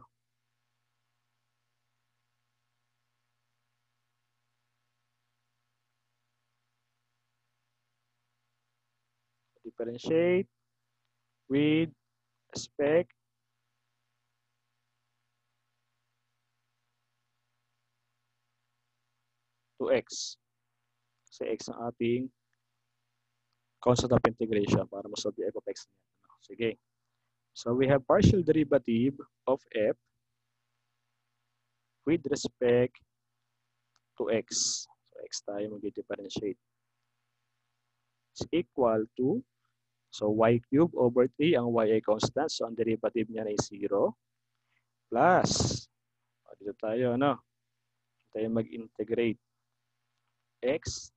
Differentiate with respect to x. Kasi x ang ating constant of integration para masolve yung f of x. Sige. So we have partial derivative of f with respect to x. So x tayo mag-differentiate. Is equal to, so y cubed over 3, ang y ay constant, so ang derivative niya ay 0, plus, dito tayo, tayo mag-integrate x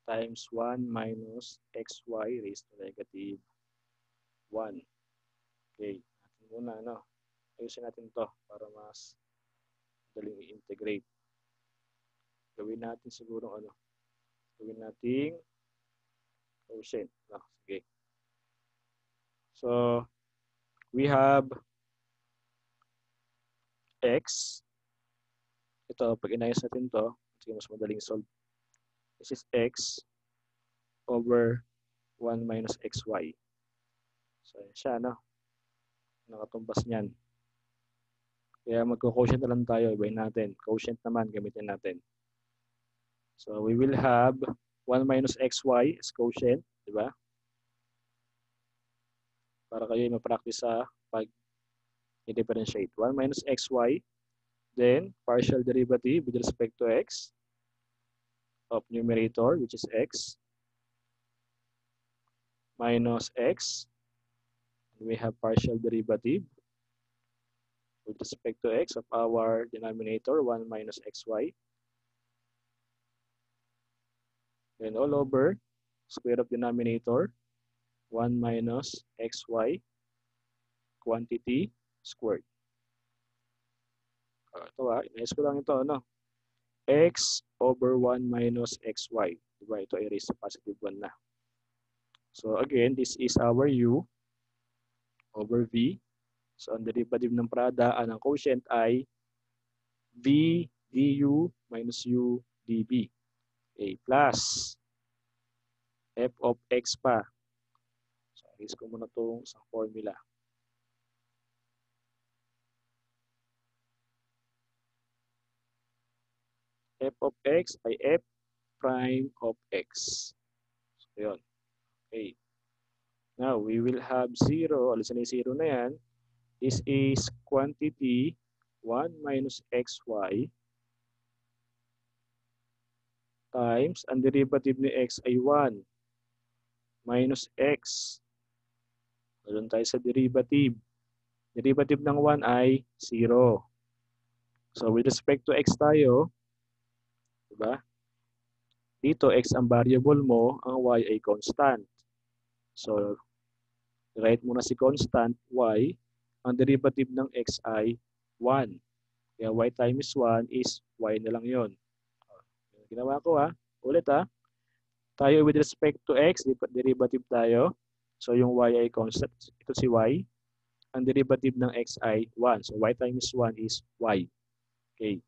times 1 minus xy raised to negative 1. Okay, natin muna, ayusin natin to para mas daling i-integrate. Gawin natin siguro, gawin natin quotient. Sige. So, we have x. Ito, pag inayos natin to, sige, mas madaling solve. This is x over 1 minus xy. So, yan siya, nakatumbas niyan. Kaya magko-quotient na lang tayo, ibahin natin. Quotient naman, gamitin natin. So, we will have 1 minus xy as quotient, di ba? Para kayo ma-practice sa pag-differentiate. 1 minus xy, then partial derivative with respect to x of numerator, which is x, minus x. And we have partial derivative with respect to x of our denominator, 1 minus xy. Then all over, square of denominator, 1 minus xy, quantity squared. Ito inayos ko lang ito, x over 1 minus xy. Diba? Ito ay raised to positive 1 na. So again, this is our u over v. So ang derivative ng product, ng quotient ay v du minus u dv. Okay, plus f of x pa. So Erase ko muna itong isang formula. F of x ay f prime of x. So, yun. Okay. Now, we will have 0. Alisin na yung 0 na yan. This is quantity 1 minus xy times, ang derivative ni x ay 1 minus x. Doon tayo sa derivative. Derivative ng 1 ay 0. So, with respect to x tayo, diba? Dito, x ang variable mo, ang y ay constant. So, write muna si constant, y. Ang derivative ng x ay 1. Kaya y times 1 is y na lang yun. Ginawa ko ha. Ulit ha. Tayo with respect to x, derivative tayo. So, yung y ay constant. Ito si y. Ang derivative ng x ay 1. So, y times 1 is y. Okay.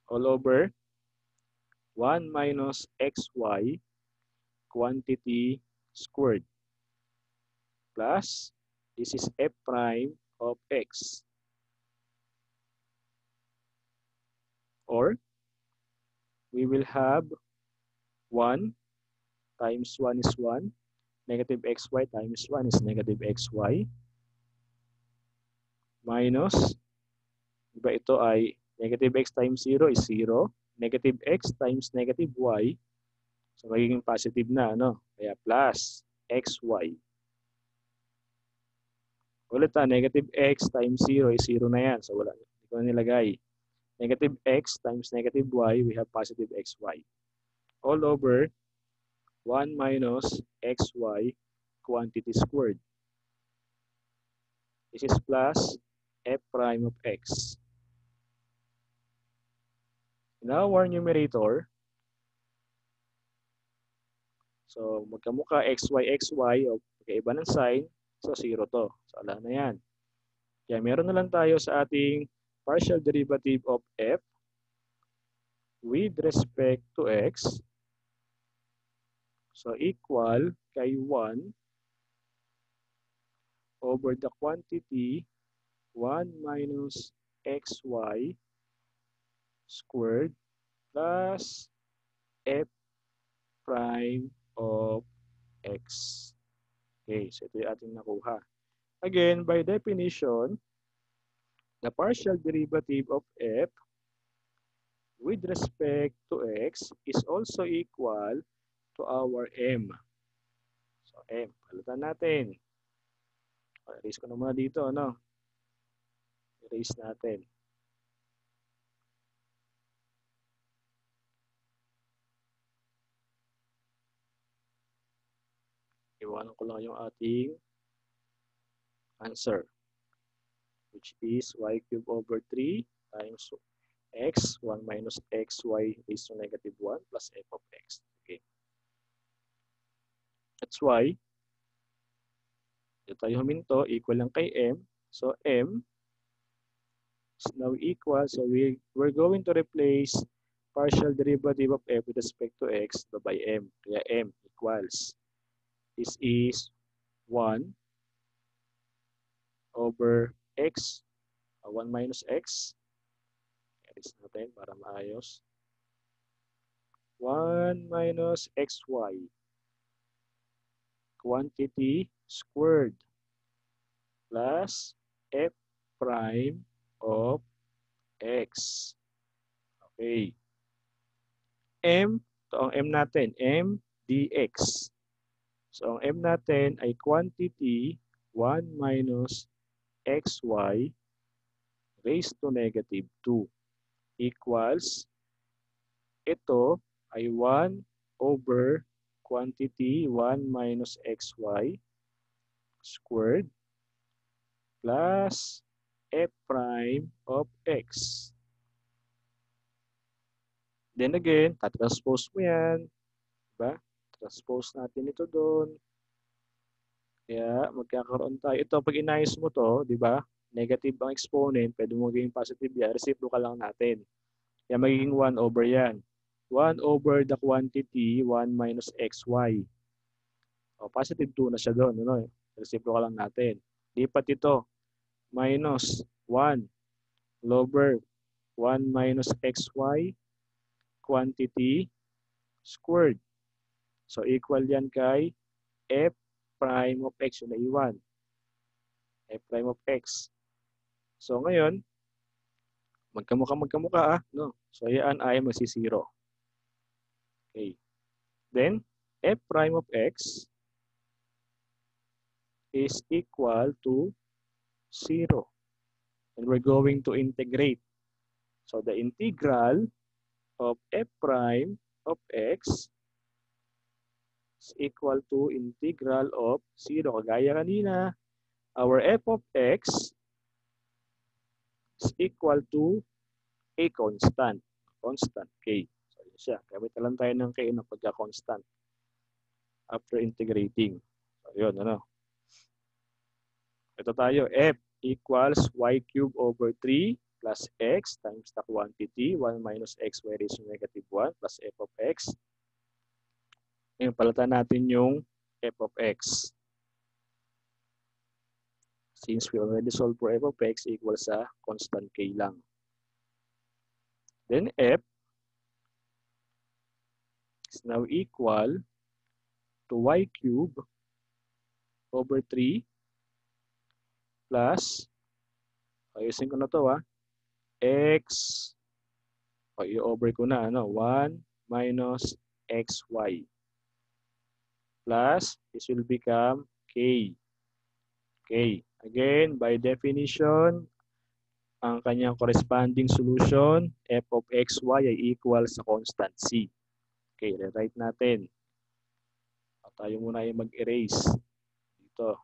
All over 1 minus xy quantity squared plus this is f prime of x. Or we will have 1 times 1 is 1. Negative xy times 1 is negative xy. Minus, diba ito ay negative x times 0 is 0. Negative x times negative y. So magiging positive na, ano? Kaya plus xy. Ulit ha, negative x times 0 is 0 na yan. So wala, hindi ko na nilagay. Negative x times negative y, we have positive xy. All over 1 minus xy quantity squared. This is plus f prime of x. In our numerator, so magkamukha xy, o magkaiba ng sign, so 0 to. So ala na yan. Kaya meron na lang tayo sa ating partial derivative of f with respect to x. So equal kay 1 over the quantity 1 minus xy squared plus f prime of x. Okay, so ito yung ating nakuha. Again, by definition, the partial derivative of f with respect to x is also equal to our m. So m, palitan natin. Erase ko na muna dito, ano? Erase natin. Iwanan ko lang yung ating answer, which is y cubed over 3 times x, 1 minus xy raised to negative 1 plus f of x. Okay. That's why, dito tayo huminto, equal lang kay m. So m is now equal. So we're going to replace partial derivative of f with respect to x by m. Kaya m equals. This is 1 over x, 1 minus x. Erase natin para maayos. 1 minus xy quantity squared plus f prime of x. Okay. M, ito ang m natin, m dx. So, ang m natin ay quantity 1 minus xy raised to negative 2 equals, ito ay 1 over quantity 1 minus xy squared plus f prime of x. Then again, tatranspose mo yan. Diba? Transpose natin ito doon. Kaya magkakaroon tayo. Ito, pag inayos mo to, di ba? Negative ang exponent, pwede mo maging positive yan. Reciprocal lang natin. Kaya magiging 1 over yan. 1 over the quantity 1 minus xy. O, positive 2 na siya doon. Ano? Resiprocal lang natin. Lipat ito. Minus 1 over 1 minus xy quantity squared. So, equal yan kay f prime of x yung naiwan. F prime of x. So, ngayon, magkamukha no? So, yan ay masisiro. Okay. Then, f prime of x is equal to 0. And we're going to integrate. So, the integral of f prime of x is equal to integral of 0. Kagaya kanina, our f of x is equal to a constant. Constant, k. So, yun siya. Gamit na lang tayo ng k na pagka-constant after integrating. So, yun, ano. Ito tayo, f equals y cubed over 3 plus x times the quantity 1 minus xy raised to negative 1 plus f of x. Ngayon, palitan natin yung f of x. Since we already solved for f of x equals sa constant k lang. Then f is now equal to y cubed over 3 plus, ayusin ko na to x, i-over ko na, 1 minus xy plus, this will become k. Okay, again, by definition, ang kanyang corresponding solution, f of xy ay equal sa constant c. Okay, rewrite natin. Tayo muna ay mag-erase dito.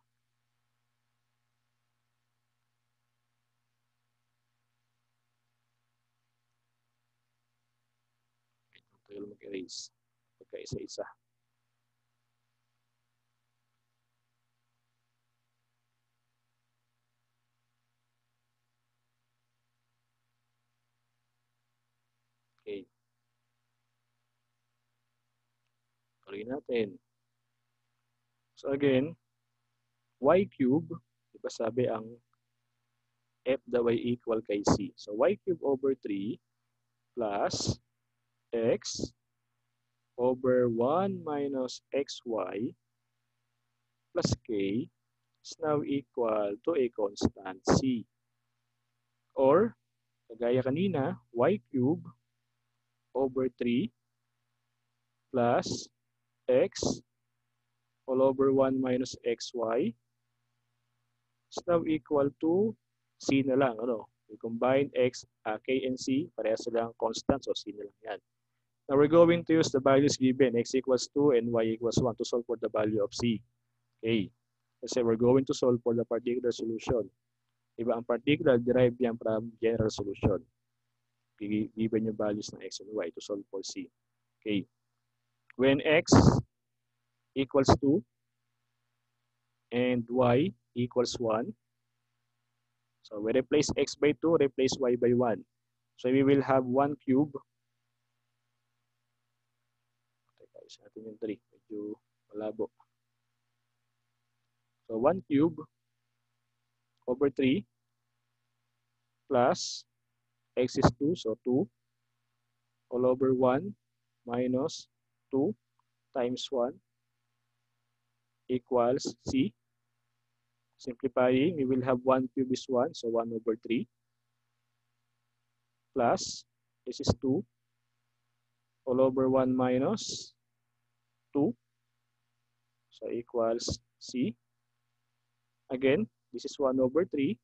Tayo mag-erase. Pagka-isa-isa. Okay. Tuloy natin. So again, y cube, diba sabi ang f daw ay equal kay c. So y cube over 3 plus x over 1 minus xy plus k is now equal to a constant c. Or, kagaya kanina, y cube over 3 plus x all over 1 minus xy is now equal to c na lang. Ano? We combine x, k and c, parehas silang constant, so c na lang yan. Now we're going to use the values given, x equals 2 and y equals 1 to solve for the value of c. Okay. Kasi we're going to solve for the particular solution. Diba, ang particular derived yan from general solution. Given yung values ng x and y to solve for c. Okay. When x equals 2 and y equals 1, so we replace x by 2, replace y by 1. So we will have 1 cube. Teka, isa natin yung 3. Medyo malabo. So 1 cube over 3 plus x is 2, so 2 all over 1 minus 2 times 1 equals c. Simplifying, we will have 1 cube is 1, so 1 over 3 plus this is 2 all over 1 minus 2, so equals c. Again, this is 1 over 3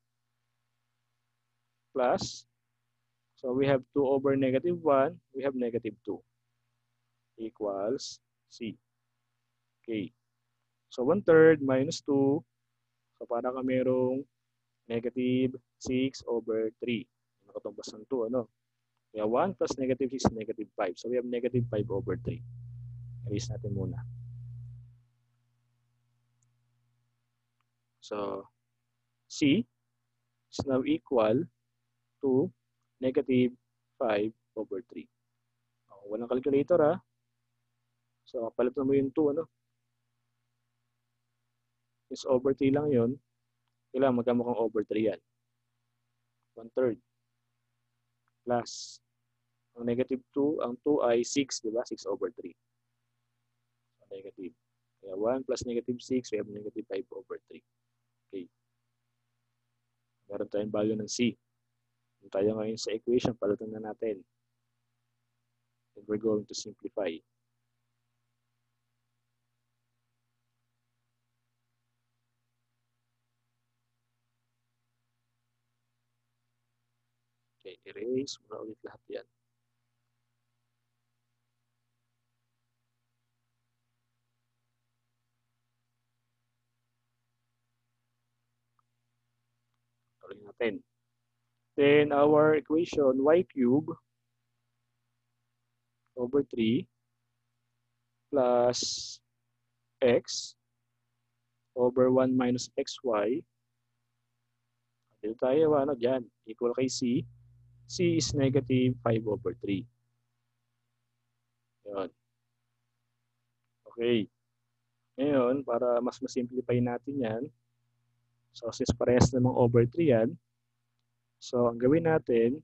plus, so we have 2 over negative 1, we have negative 2 equals c. Okay. So 1/3 minus 2, so para ka merong negative 6 over 3. Nakatumbas ng 2, ano? Kaya 1 plus negative 6 is negative 5. So we have negative 5 over 3. Erase natin muna. So, C is now equal to negative 5 over 3. Walang calculator So, palitan mo yung 2, ano? Is over 3 lang yun, kailangan magkamukhang over 3 yan. 1/3 plus ang negative 2, ang 2 ay 6, di ba? 6 over 3. So, negative. Kaya 1 plus negative 6, we have negative 5 over 3. Okay. Meron tayong value ng C. Kung tayo ngayon sa equation, palitan na natin. And we're going to simplify. Okay, erase muna ulit lahat yan. Tuloy natin. Then our equation, y cube over 3 plus x over 1 minus xy. Dito tayo, ano dyan, equal kay c. C is negative 5 over 3. Yun. Okay. Ngayon, para mas masimplify natin yan, so since parehas namang over 3 yan, so ang gawin natin,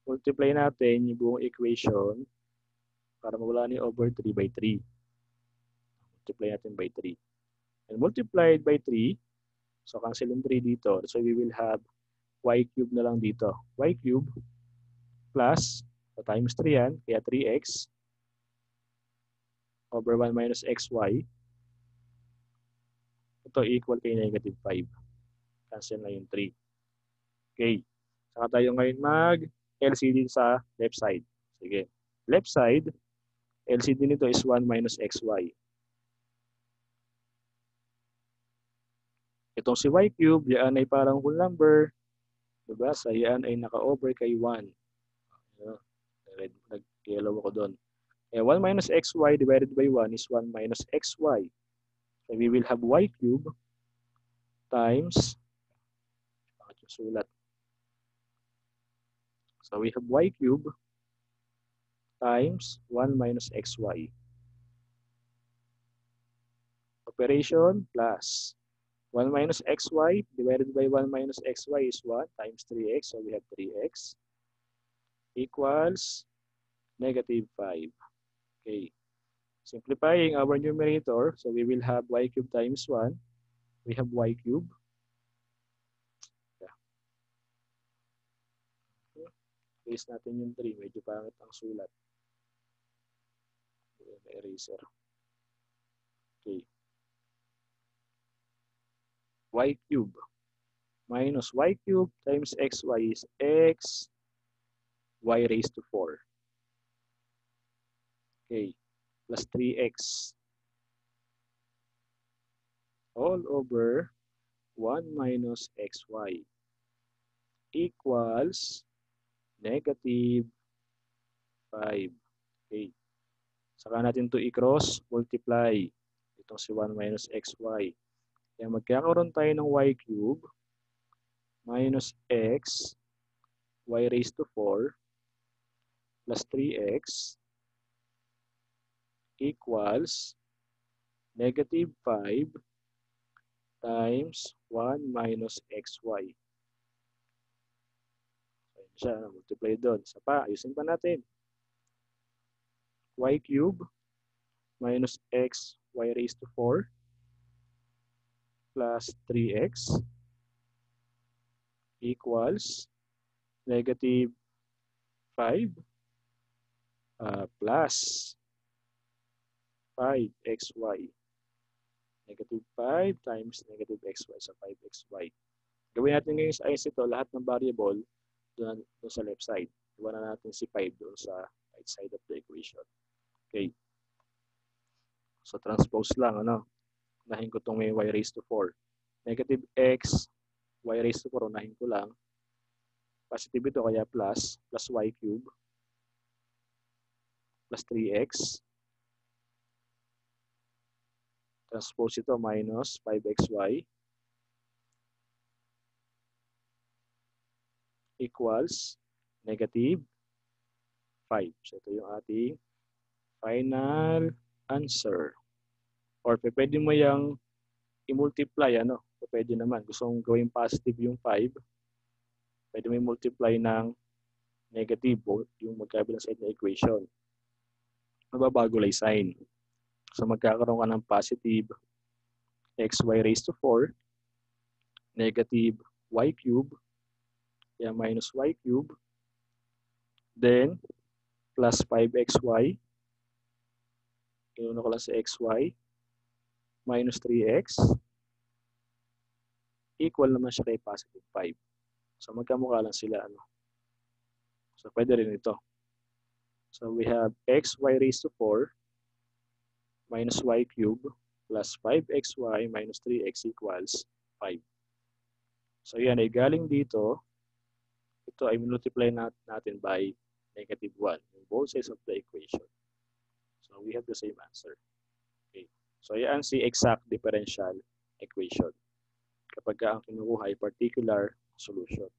multiply natin yung buong equation para mawala ni over 3 by 3. Multiply natin by 3. And multiplied by 3, so cancel yung 3 dito. So we will have y cube na lang dito. Y cube plus, so times 3 yan, kaya 3x over 1 minus xy. Ito equal kay negative 5. Cancel na yung 3. Okay. Saka tayo ngayon mag-LCD sa left side. Sige. Left side, LCD nito is 1 minus xy. Itong si y cube, yan ay parang whole number. Diba? Sa yan ay naka-over kay 1. Nag-yellow ako doon. 1 minus xy divided by 1 is 1 minus xy. So we will have y cube times, bakit yung sulat? So we have y cube times 1 minus xy. Operation plus 1 minus xy divided by 1 minus xy is 1 times 3x. So we have 3x equals negative 5. Okay. Simplifying our numerator, so we will have y cube times 1. We have y cube. Yeah. Erase natin yung 3. Medyo pangit ang sulat. Eraser. Okay. Y cube minus y cube times xy is x y raised to 4. Okay. Plus 3x all over 1 minus xy equals negative 5. Okay. Saka natin to i-cross, multiply. Itong si 1 minus xy. Kaya magkakaroon tayo ng y cube minus x y raised to 4 plus 3x equals negative 5 times 1 minus xy. So, yun siya, multiply doon. Isa pa, ayusin pa natin. Y cube minus x y raised to 4 plus 3x equals negative 5 plus 5xy. Negative 5 times negative xy. So 5xy. Gawin natin ngayon sa ito, lahat ng variable doon sa left side. Iwan na natin si 5 doon sa right side of the equation. Okay. So transpose lang, ano? Unahin ko itong may y raised to 4. Negative x, y raised to 4, unahin ko lang. Positive ito, kaya plus y cube, plus 3x. Transpose ito, minus 5xy equals negative 5. So ito yung ating final answer. Or pwede mo yung i-multiply, ano? So, pwede naman. Gusto mong gawing positive yung 5, pwede mo i-multiply ng negative yung magkabilang side na equation. Mababago lang sign. So, magkakaroon ka ng positive xy raised to 4, negative y cube, kaya minus y cube, then plus 5xy, inuna ko lang sa xy, minus 3x, equal naman siya kay positive 5. So, magkamukha lang sila, ano? So, pwede rin ito. So, we have xy raised to 4 minus y cube plus 5xy minus 3x equals 5. So, yan ay galing dito. Ito ay multiply natin by negative 1 in both sides of the equation. So, we have the same answer. Okay. So, yan si exact differential equation kapag ang kinukuha ay particular solution.